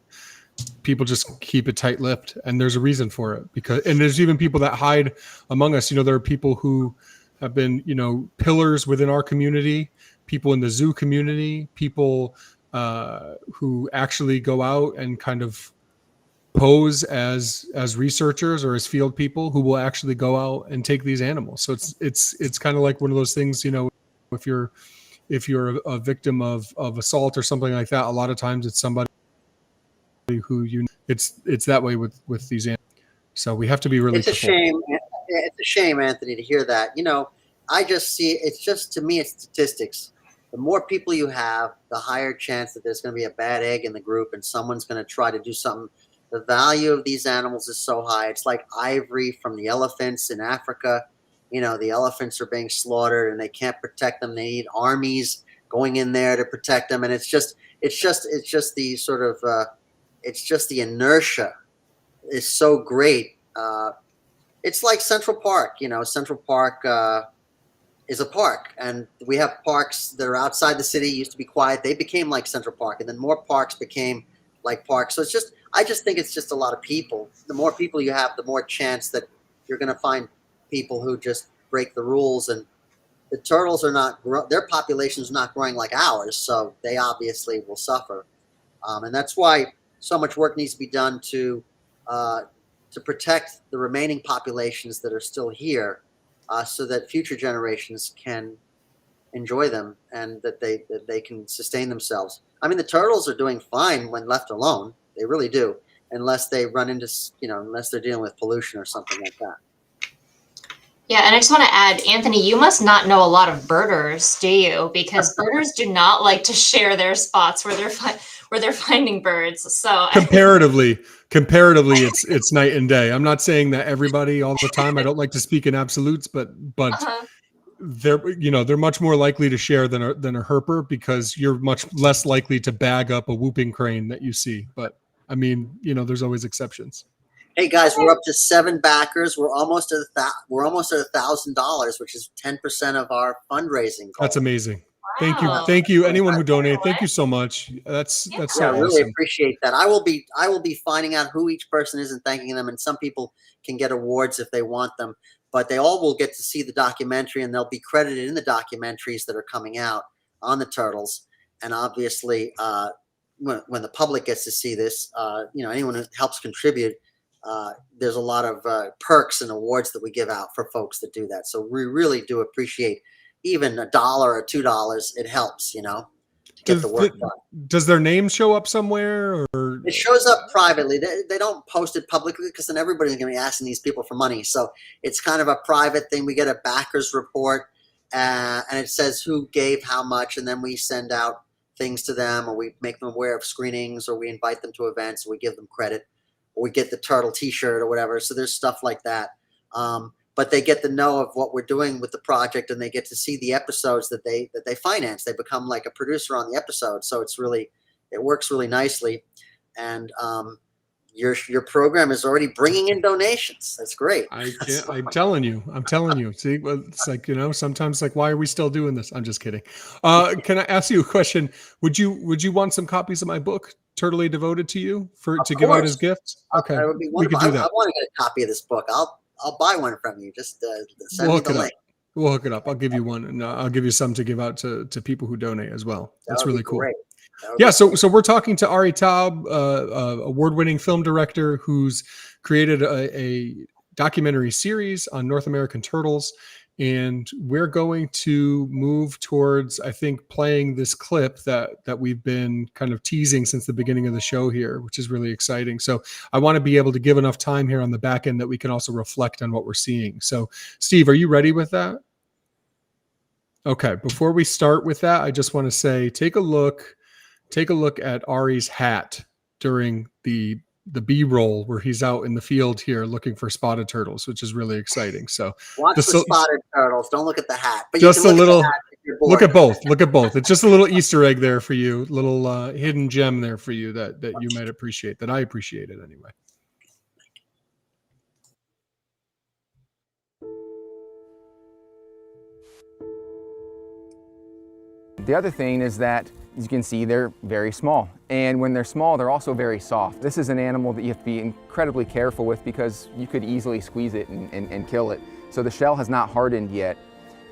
A: people just keep it tight-lipped, and there's a reason for it. And there's even people that hide among us. There are people who have been, pillars within our community, people in the zoo community, people who actually go out and kind of pose as researchers or as field people who will actually go out and take these animals. So it's kind of like one of those things, if you're a victim of assault or something like that, a lot of times it's somebody who it's that way with these animals. So we have to be really
D: It's a shame. It's a shame, Anthony, to hear that. I just see it's just, to me, it's statistics. The more people you have, the higher chance that there's going to be a bad egg in the group and someone's going to try to do something. The value of these animals is so high. It's like ivory from the elephants in Africa. The elephants are being slaughtered and they can't protect them. They need armies going in there to protect them. And it's just the sort of, it's just the inertia is so great. It's like Central Park. Central Park is a park, and we have parks that are outside the city. Used to be quiet. They became like Central Park, and then more parks became like parks. So I just think it's just a lot of people. The more people you have, the more chance that you're going to find people who just break the rules. And the turtles are not, their population is not growing like ours, so they obviously will suffer. And that's why so much work needs to be done to protect the remaining populations that are still here, so that future generations can enjoy them and that they can sustain themselves. I mean, the turtles are doing fine when left alone. They really do, unless they run into, unless they're dealing with pollution or something like that.
C: Yeah, and I just want to add, Anthony, you must not know a lot of birders, do you? Because birders do not like to share their spots where they're finding birds. So
A: comparatively, it's night and day. I'm not saying that everybody all the time. I don't like to speak in absolutes, but they're much more likely to share than a herper, because you're much less likely to bag up a whooping crane that you see. But I mean, there's always exceptions.
D: Hey guys, we're up to 7 backers. We're almost at $1,000, which is 10% of our fundraising goal.
A: That's amazing.
C: Wow.
A: Thank you. Anyone who donated, thank you so much. That's so awesome.
D: I really appreciate that. I will be finding out who each person is and thanking them. And some people can get awards if they want them, but they all will get to see the documentary, and they'll be credited in the documentaries that are coming out on the turtles. And obviously, when the public gets to see this, anyone who helps contribute, there's a lot of perks and awards that we give out for folks that do that. So we really do appreciate even $1 or $2. It helps, get the work done.
A: Does their name show up somewhere, or
D: it shows up privately? They don't post it publicly, because then everybody's going to be asking these people for money. So it's kind of a private thing. We get a backers report, and it says who gave how much, and then we send out things to them, or we make them aware of screenings, or we invite them to events, or we give them credit. We get the turtle t-shirt or whatever. So there's stuff like that. But they get to know of what we're doing with the project, and they get to see the episodes that they finance. They become like a producer on the episode. So it works really nicely. And your program is already bringing in donations. That's great.
A: I'm telling you. See, it's like, sometimes like, why are we still doing this? I'm just kidding. Can I ask you a question? Would you want some copies of my book, Turtly Devoted to You, to give out as gifts? Okay,
D: we could do that. I want to get a copy of this book. I'll buy one from you. Just send me the link.
A: We'll hook it up. I'll give you one, and I'll give you some to give out to people who donate as well. That's really cool. Yeah, so we're talking to Ari Taub, award-winning film director who's created a documentary series on North American turtles, and we're going to move towards, I think, playing this clip that we've been kind of teasing since the beginning of the show here, which is really exciting. So I want to be able to give enough time here on the back end that we can also reflect on what we're seeing. So Steve, are you ready with that? Okay, before we start with that, I just want to say, take a look at Ari's hat during the B-roll where he's out in the field here looking for spotted turtles, which is really exciting. So
D: watch the spotted turtles. Don't look at the hat. But
A: just a little. Look at both. It's just a little Easter egg there for you, little hidden gem there for you that you might appreciate. That I appreciate it anyway.
F: The other thing is that, as you can see, they're very small. And when they're small, they're also very soft. This is an animal that you have to be incredibly careful with because you could easily squeeze it and kill it. So the shell has not hardened yet.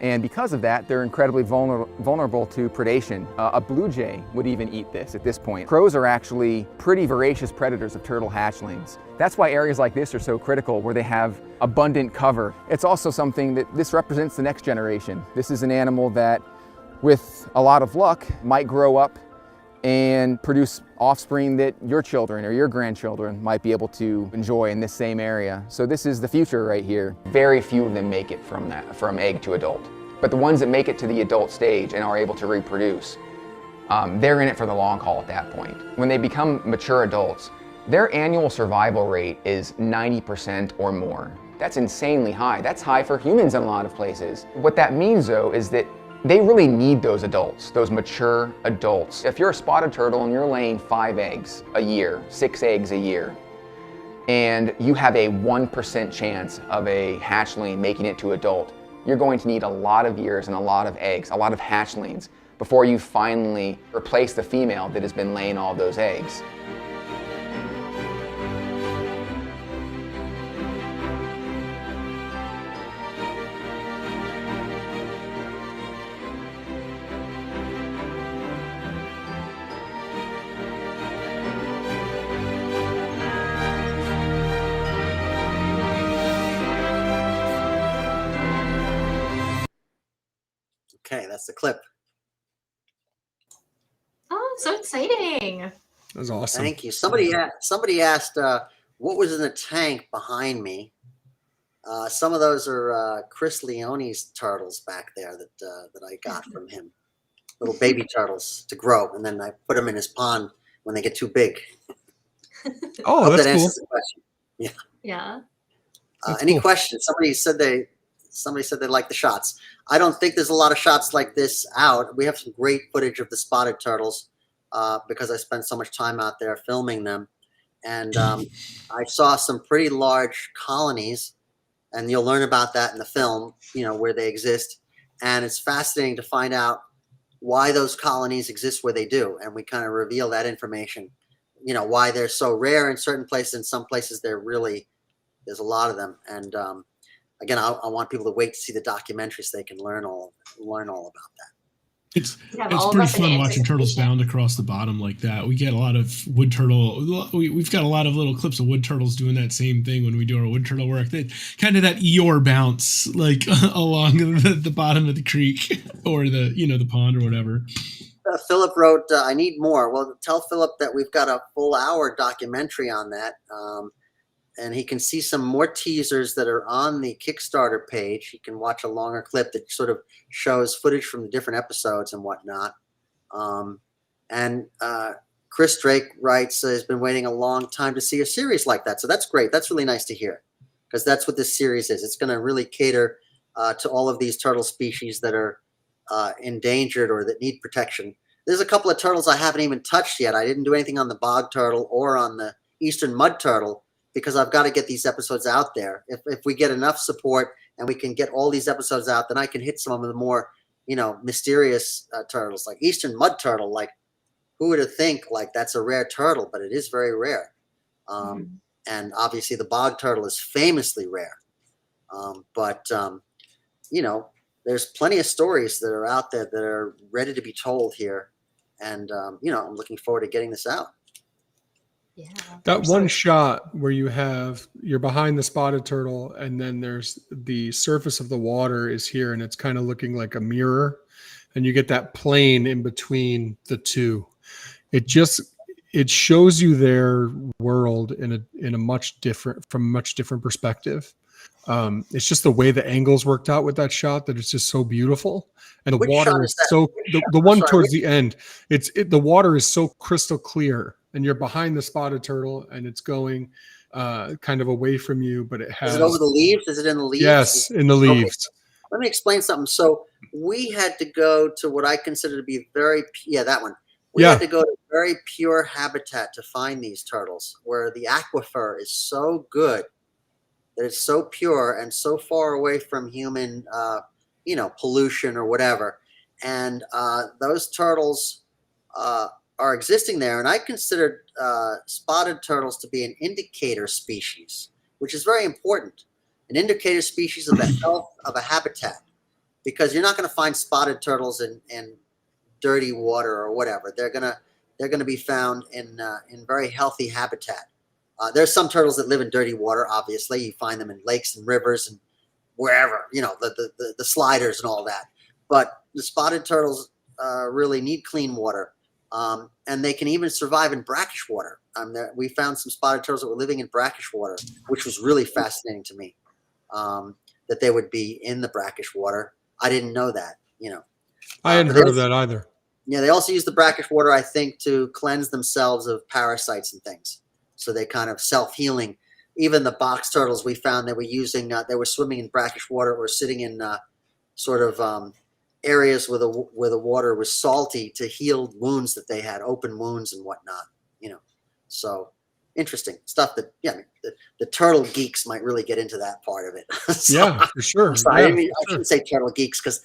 F: And because of that, they're incredibly vulnerable to predation. A blue jay would even eat this at this point. Crows are actually pretty voracious predators of turtle hatchlings. That's why areas like this are so critical, where they have abundant cover. It's also something that this represents the next generation. This is an animal that, with a lot of luck, might grow up and produce offspring that your children or your grandchildren might be able to enjoy in this same area. So this is the future right here. Very few of them make it from egg to adult. But the ones that make it to the adult stage and are able to reproduce, they're in it for the long haul at that point. When they become mature adults, their annual survival rate is 90% or more. That's insanely high. That's high for humans in a lot of places. What that means though is that they really need those adults, those mature adults. If you're a spotted turtle and you're laying 5 eggs a year, 6 eggs a year, and you have a 1% chance of a hatchling making it to adult, you're going to need a lot of years and a lot of eggs, a lot of hatchlings, before you finally replace the female that has been laying all those eggs.
D: Okay, that's the clip.
C: Oh, so exciting.
A: That was awesome.
D: Thank you. Somebody asked what was in the tank behind me. Some of those are Chris Leone's turtles back there that I got from him. Little baby turtles to grow, and then I put them in his pond when they get too big.
A: Oh, that's
D: that
A: cool.
D: answers the question. Yeah.
C: Yeah.
D: Any
A: cool.
D: questions? Somebody said they like the shots. I don't think there's a lot of shots like this out. We have some great footage of the spotted turtles because I spent so much time out there filming them. And I saw some pretty large colonies, and you'll learn about that in the film, where they exist. And it's fascinating to find out why those colonies exist where they do. And we kind of reveal that information, why they're so rare in certain places. In some places, there's a lot of them. And again, I want people to wait to see the documentary so they can learn all about that.
E: It's pretty fun watching turtles bound across the bottom like that. We get a lot of wood turtle. We've got a lot of little clips of wood turtles doing that same thing when we do our wood turtle work. They kind of that Eeyore bounce like along the bottom of the creek or the pond or whatever.
D: Philip wrote, I need more. Well, tell Philip that we've got a full hour documentary on that. And he can see some more teasers that are on the Kickstarter page. He can watch a longer clip that sort of shows footage from the different episodes and whatnot. And Chris Drake writes, has been waiting a long time to see a series like that. So that's great. That's really nice to hear, because that's what this series is. It's going to really cater to all of these turtle species that are endangered or that need protection. There's a couple of turtles I haven't even touched yet. I didn't do anything on the bog turtle or on the eastern mud turtle, because I've got to get these episodes out there. If we get enough support and we can get all these episodes out, then I can hit some of the more, mysterious turtles, like eastern mud turtle. Like, who would have think like that's a rare turtle, but it is very rare. And obviously the bog turtle is famously rare. But there's plenty of stories that are out there that are ready to be told here. And, I'm looking forward to getting this out.
C: Yeah.
A: That one shot where you're behind the spotted turtle, and then there's the surface of the water is here, and it's kind of looking like a mirror, and you get that plane in between the two. It shows you their world in a much different perspective. It's just the way the angles worked out with that shot that it's just so beautiful. And the water is so the one towards the end. The water is so crystal clear, and you're behind the spotted turtle, and it's going kind of away from you, but it has.
D: Is it over the leaves? Is it in the leaves?
A: Yes, in the leaves.
D: Okay. Let me explain something. So we had to go to what I consider to be that one. We had to go to very pure habitat to find these turtles, where the aquifer is so good that it's so pure and so far away from human, pollution or whatever. and those turtles are existing there. And I consider spotted turtles to be an indicator species, which is very important. An indicator species of the health of a habitat, because you're not going to find spotted turtles in dirty water or whatever. They're gonna be found in very healthy habitat. There's some turtles that live in dirty water. Obviously, you find them in lakes and rivers and wherever, the sliders and all that. But the spotted turtles really need clean water, and they can even survive in brackish water. We found some spotted turtles that were living in brackish water, which was really fascinating to me. That they would be in the brackish water. I didn't know that.
A: I hadn't heard of that either.
D: Yeah, they also use the brackish water, I think, to cleanse themselves of parasites and things. So they kind of self-healing. Even the box turtles we found, they were swimming in brackish water or sitting in areas where the water was salty to heal wounds that they had, open wounds and whatnot. So interesting stuff that the turtle geeks might really get into that part of it.
A: Yeah, for sure.
D: I shouldn't say turtle geeks because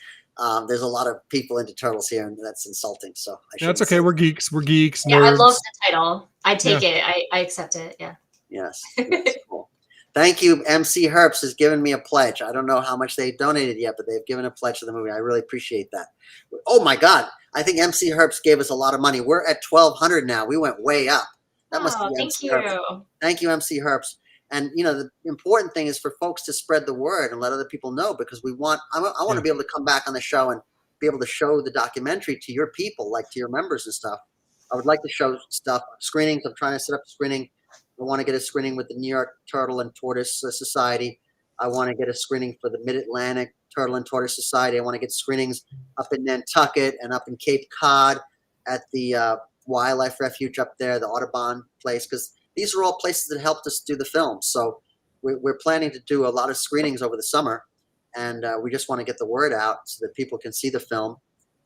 D: there's a lot of people into turtles here, and that's insulting. So
A: that's okay. We're geeks. We're geeks.
C: Yeah,
A: nerds.
C: I love the title. I take it. I accept it. Yeah.
D: Yes. That's cool. Thank you. MC Herps has given me a pledge. I don't know how much they donated yet, but they've given a pledge to the movie. I really appreciate that. Oh my God. I think MC Herps gave us a lot of money. We're at 1,200 now. We went way up. That must be
C: thank
D: MC
C: you.
D: Herps. Thank you, MC Herps. And the important thing is for folks to spread the word and let other people know, because I want to be able to come back on the show and be able to show the documentary to your people, like to your members and stuff. I would like to show screenings. I'm trying to set up a screening. I want to get a screening with the New York Turtle and Tortoise Society. I want to get a screening for the Mid-Atlantic Turtle and Tortoise Society. I want to get screenings up in Nantucket and up in Cape Cod at the wildlife refuge up there, the Audubon place, because these are all places that helped us do the film. So we're planning to do a lot of screenings over the summer, and we just want to get the word out so that people can see the film,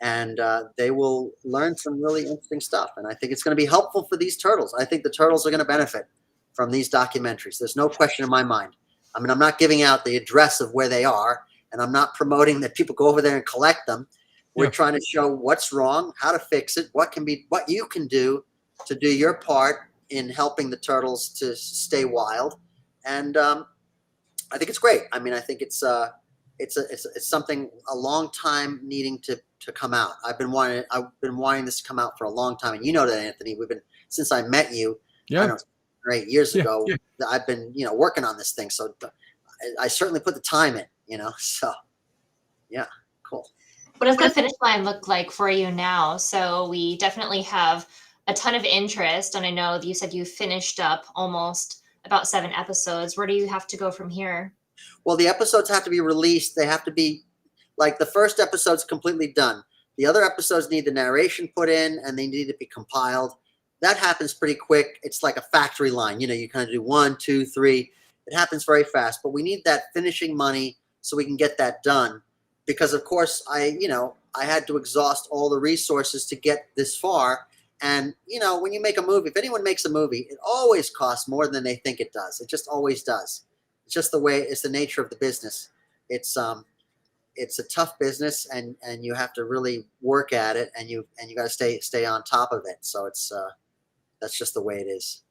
D: and they will learn some really interesting stuff. And I think it's going to be helpful for these turtles. I think the turtles are going to benefit from these documentaries. There's no question in my mind. I mean, I'm not giving out the address of where they are, and I'm not promoting that people go over there and collect them. We're trying to show what's wrong, how to fix it, what you can do to do your part in helping the turtles to stay wild. And I think it's great. I mean, I think it's something a long time needing to come out. I've been wanting this to come out for a long time, and you know that, Anthony. We've been, since I met you, I don't know, 8 years ago. I've been working on this thing, so I certainly put the time in. So yeah, cool.
C: What does the finish line look like for you now? So we definitely have a ton of interest, and I know you said you finished up almost about 7 episodes. Where do you have to go from here?
D: Well, the episodes have to be released. They have to be, like, the first episode's completely done. The other episodes need the narration put in, and they need to be compiled. That happens pretty quick. It's like a factory line. You kind of do 1, 2, 3. It happens very fast. But we need that finishing money so we can get that done. Because, of course, I had to exhaust all the resources to get this far. And, when you make a movie, if anyone makes a movie, it always costs more than they think it does. It just always does. It's just it's the nature of the business. It's a tough business, and you have to really work at it, and you got to stay on top of it. So that's just the way it is.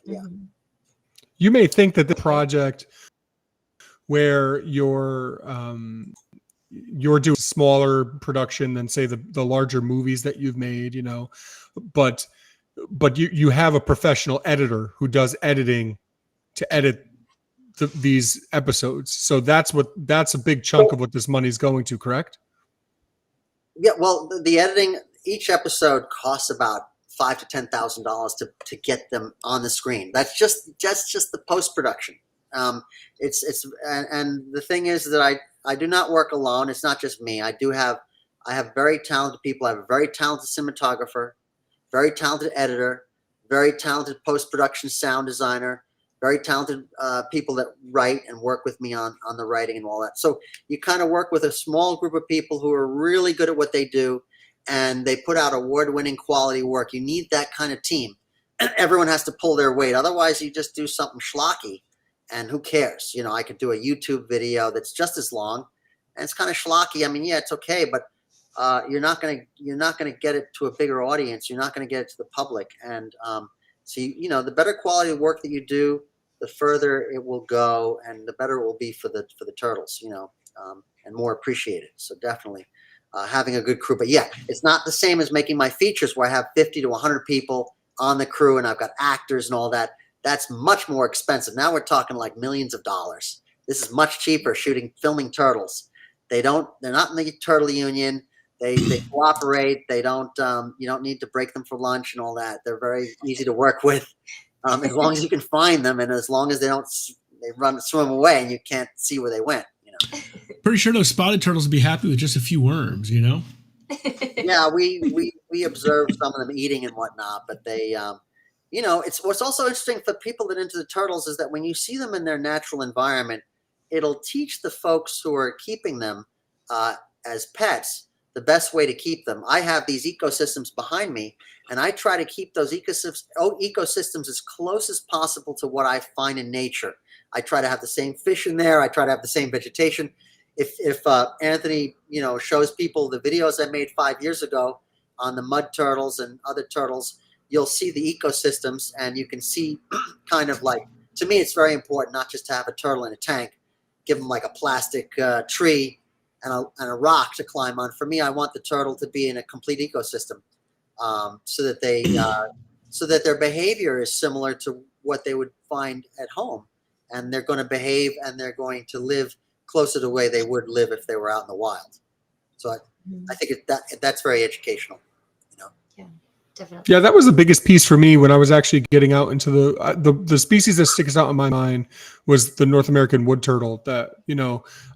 D: Yeah.
A: You may think that the project where you're doing smaller production than, say, the larger movies that you've made, but you have a professional editor who does editing to edit these episodes. So that's a big chunk of what this money's going to, correct?
D: Yeah. Well, the editing, each episode costs about $5,000 to $10,000 to get them on the screen. That's just the post-production. And the thing is that I do not work alone. It's not just me. I have very talented people. I have a very talented cinematographer, very talented editor, very talented post-production sound designer, very talented people that write and work with me on the writing and all that. So you kind of work with a small group of people who are really good at what they do, and they put out award-winning quality work. You need that kind of team. And everyone has to pull their weight. Otherwise, you just do something schlocky, and who cares? I could do a YouTube video that's just as long, and it's kind of schlocky. I mean, yeah, it's okay, but you're not gonna get it to a bigger audience. You're not gonna get it to the public. And so the better quality of work that you do, the further it will go, and the better it will be for the turtles. And more appreciated. So definitely having a good crew. But yeah, it's not the same as making my features where I have 50 to 100 people on the crew and I've got actors and all that. That's much more expensive. Now we're talking like millions of dollars. This is much cheaper filming turtles. They're not in the turtle union. They cooperate. They don't. You don't need to break them for lunch and all that. They're very easy to work with, as long as you can find them, and as long as they swim away and you can't see where they went.
E: Pretty sure those spotted turtles would be happy with just a few worms.
D: Yeah, we observed some of them eating and whatnot, but they, it's what's also interesting for people that are into the turtles is that when you see them in their natural environment, it'll teach the folks who are keeping them as pets the best way to keep them. I have these ecosystems behind me, and I try to keep those ecosystems as close as possible to what I find in nature. I try to have the same fish in there. I try to have the same vegetation. If Anthony, shows people the videos I made 5 years ago on the mud turtles and other turtles, you'll see the ecosystems, and you can see kind of like, to me, it's very important not just to have a turtle in a tank, give them like a plastic tree and a rock to climb on. For me, I want the turtle to be in a complete ecosystem, so that their behavior is similar to what they would find at home, and they're going to behave and they're going to live closer to the way they would live if they were out in the wild. So I think that's very educational.
C: Yeah, definitely.
A: Yeah, that was the biggest piece for me when I was actually getting out into the species that sticks out in my mind was the North American wood turtle. That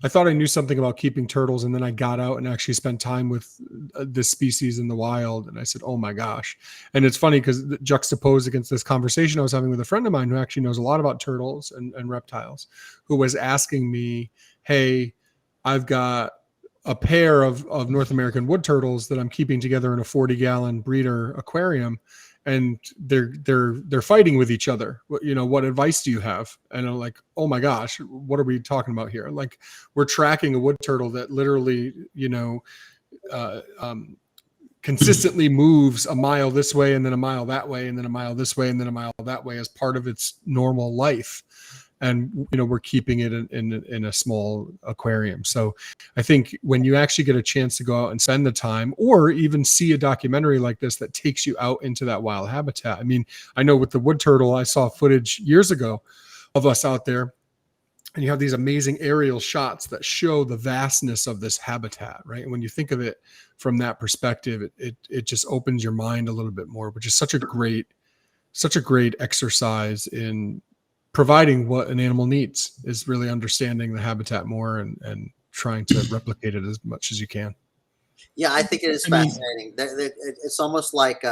A: I thought I knew something about keeping turtles, and then I got out and actually spent time with this species in the wild, and I said, "Oh my gosh!" And it's funny because juxtaposed against this conversation I was having with a friend of mine who actually knows a lot about turtles and reptiles, who was asking me, "Hey, I've got a pair of North American wood turtles that I'm keeping together in a 40-gallon breeder aquarium, and they're fighting with each other. What advice do you have?" And I'm like, "Oh my gosh, what are we talking about here?" Like, we're tracking a wood turtle that literally, consistently moves a mile this way and then a mile that way and then a mile this way and then a mile that way as part of its normal life. And we're keeping it in a small aquarium. So I think when you actually get a chance to go out and spend the time, or even see a documentary like this that takes you out into that wild habitat. I mean, I know with the wood turtle, I saw footage years ago of us out there, and you have these amazing aerial shots that show the vastness of this habitat, right? And when you think of it from that perspective, it just opens your mind a little bit more, which is such a great exercise in providing what an animal needs, is really understanding the habitat more and trying to replicate it as much as you can.
D: Yeah, I think it is fascinating. It's almost like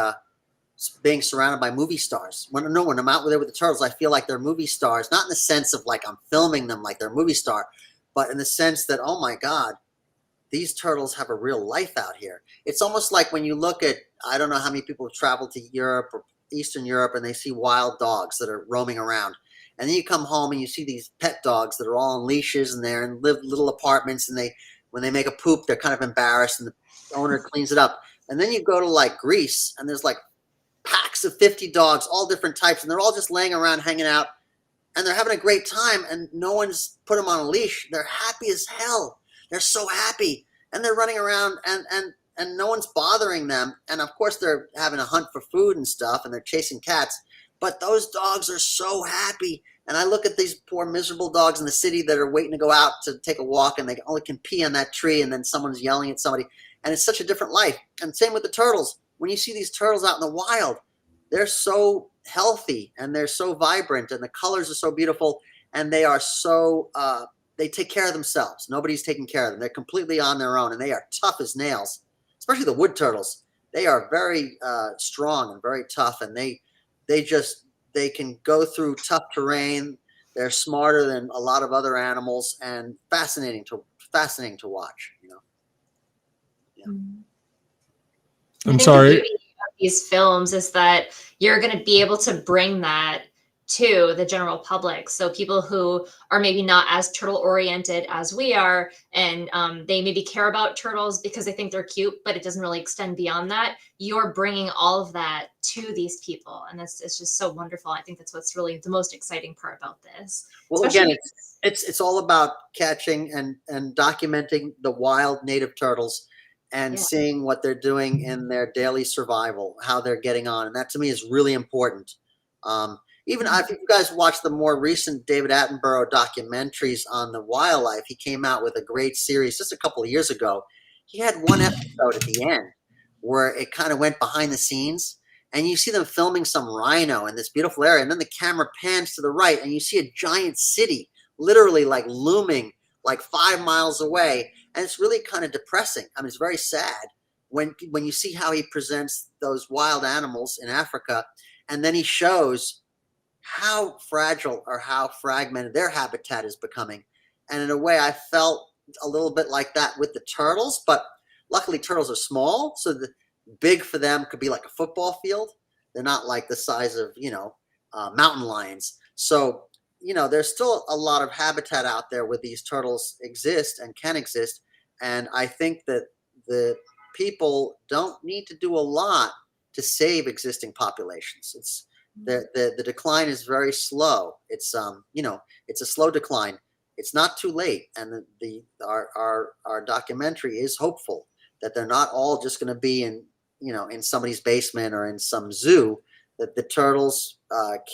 D: being surrounded by movie stars. When I'm out there with the turtles, I feel like they're movie stars, not in the sense of like I'm filming them like they're a movie star, but in the sense that, oh my God, these turtles have a real life out here. It's almost like when you look at, I don't know how many people have traveled to Europe or Eastern Europe and they see wild dogs that are roaming around. And then you come home and you see these pet dogs that are all on leashes and they're in little apartments, and when they make a poop, they're kind of embarrassed and the owner cleans it up. And then you go to like Greece and there's like packs of 50 dogs, all different types, and they're all just laying around hanging out and they're having a great time, and no one's put them on a leash. They're happy as hell. They're so happy, and they're running around and no one's bothering them. And of course they're having a hunt for food and stuff, and they're chasing cats. But those dogs are so happy. And I look at these poor miserable dogs in the city that are waiting to go out to take a walk, and they only can pee on that tree, and then someone's yelling at somebody. And it's such a different life. And same with the turtles. When you see these turtles out in the wild, they're so healthy and they're so vibrant, and the colors are so beautiful, and they are so they take care of themselves. Nobody's taking care of them. They're completely on their own, and they are tough as nails, especially the wood turtles. They are very strong and very tough, and they can go through tough terrain. They're smarter than a lot of other animals, and fascinating to watch. Yeah.
A: I'm sorry.
C: The beauty of these films is that you're going to be able to bring that to the general public. So people who are maybe not as turtle oriented as we are, and they maybe care about turtles because they think they're cute, but it doesn't really extend beyond that. You're bringing all of that to these people, and it's just so wonderful. I think that's what's really the most exciting part about this.
D: Well, again, it's all about catching and documenting the wild native turtles and seeing what they're doing in their daily survival, how they're getting on, and that to me is really important. Even if you guys watch the more recent David Attenborough documentaries on the wildlife, he came out with a great series just a couple of years ago. He had one episode at the end where it kind of went behind the scenes, and you see them filming some rhino in this beautiful area, and then the camera pans to the right, and you see a giant city literally like looming like 5 miles away, and it's really kind of depressing. I mean, it's very sad when you see how he presents those wild animals in Africa, and then he shows how fragile or how fragmented their habitat is becoming. And in a way, I felt a little bit like that with the turtles, but luckily turtles are small, so the big for them could be like a football field. They're not like the size of, mountain lions. So, there's still a lot of habitat out there where these turtles exist and can exist. And I think that the people don't need to do a lot to save existing populations. It's the decline is very slow. It's it's a slow decline. It's not too late, and our documentary is hopeful that they're not all just going to be in somebody's basement or in some zoo. That the turtles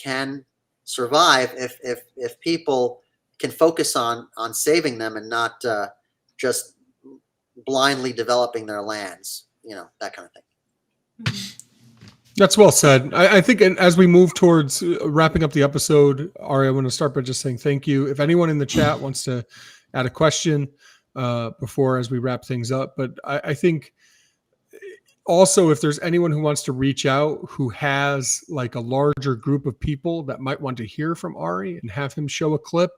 D: can survive if people can focus on saving them and not just blindly developing their lands. That kind of thing.
A: That's well said. I think as we move towards wrapping up the episode, Ari, I want to start by just saying thank you. If anyone in the chat wants to add a question before as we wrap things up, but I think also if there's anyone who wants to reach out who has like a larger group of people that might want to hear from Ari and have him show a clip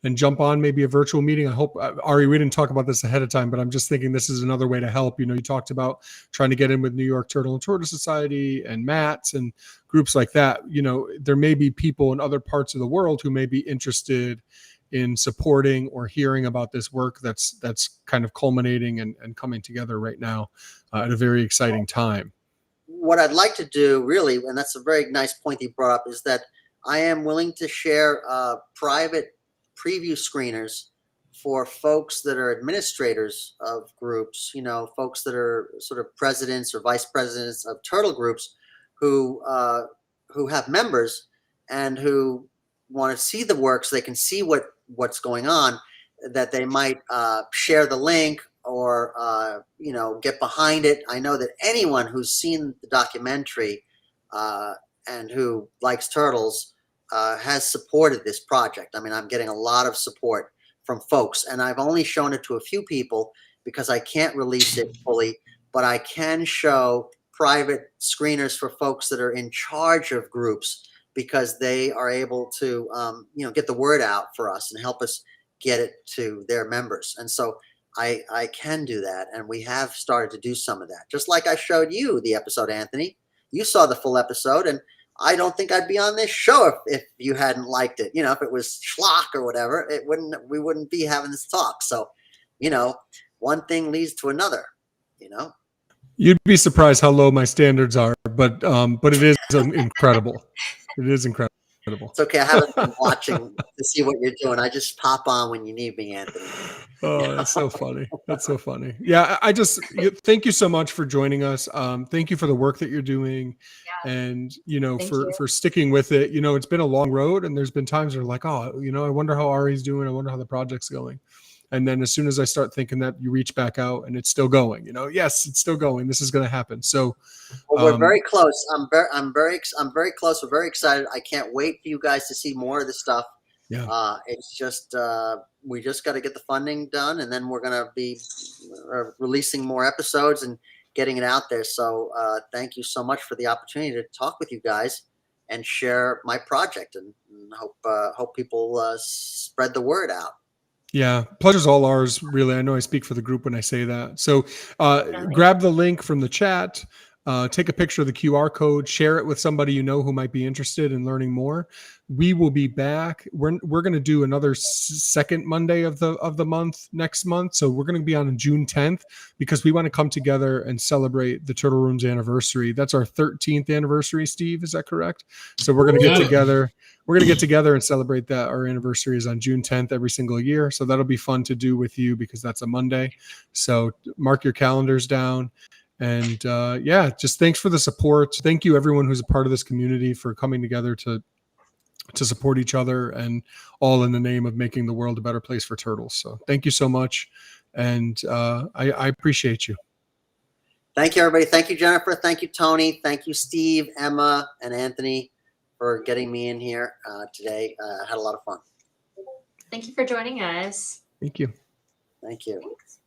A: and jump on maybe a virtual meeting. I hope, Ari, we didn't talk about this ahead of time, but I'm just thinking this is another way to help. You talked about trying to get in with New York Turtle and Tortoise Society and MATS and groups like that. There may be people in other parts of the world who may be interested in supporting or hearing about this work that's kind of culminating and coming together right now at a very exciting time.
D: What I'd like to do really, and that's a very nice point you brought up, is that I am willing to share private preview screeners for folks that are administrators of groups, folks that are sort of presidents or vice presidents of turtle groups who have members and who want to see the work so they can see what's going on, that they might share the link or get behind it. I know that anyone who's seen the documentary and who likes turtles has supported this project. I mean, I'm getting a lot of support from folks, and I've only shown it to a few people because I can't release it fully, but I can show private screeners for folks that are in charge of groups, because they are able to, get the word out for us and help us get it to their members. And so I can do that, and we have started to do some of that. Just like I showed you the episode, Anthony. You saw the full episode, and I don't think I'd be on this show if you hadn't liked it. If it was schlock or whatever, we wouldn't be having this talk. So, one thing leads to another.
A: You'd be surprised how low my standards are, but it is incredible. It is incredible.
D: It's okay. I haven't been watching to see what you're doing. I just pop on when you need me, Anthony.
A: Oh, that's so funny. That's so funny. Yeah, thank you so much for joining us. Thank you for the work that you're doing, and for sticking with it. It's been a long road, and there's been times where like, I wonder how Ari's doing. I wonder how the project's going. And then as soon as I start thinking that, you reach back out and it's still going, yes, it's still going. This is going to happen. So
D: we're very close. I'm very close. We're very excited. I can't wait for you guys to see more of this stuff.
A: Yeah.
D: It's just, we just got to get the funding done, and then we're going to be releasing more episodes and getting it out there. So thank you so much for the opportunity to talk with you guys and share my project, and hope people spread the word out.
A: Yeah, pleasure's all ours, really. I know I speak for the group when I say that. So grab the link from the chat. take a picture of the QR code, share it with somebody you know who might be interested in learning more. We will be back. We're going to do another second Monday of the month next month. So we're going to be on June 10th because we want to come together and celebrate the Turtle Room's anniversary. That's our 13th anniversary, Steve. Is that correct? So we're going to get together. We're going to get together and celebrate that. Our anniversary is on June 10th every single year. So that'll be fun to do with you because that's a Monday. So mark your calendars down. And just thanks for the support. Thank you, everyone who's a part of this community, for coming together to support each other, and all in the name of making the world a better place for turtles. So thank you so much. And I appreciate you.
D: Thank you, everybody. Thank you, Jennifer. Thank you, Tony. Thank you, Steve, Emma, and Anthony for getting me in here today. I had a lot of fun.
C: Thank you for joining us.
A: Thank you.
D: Thank you.
C: Thanks.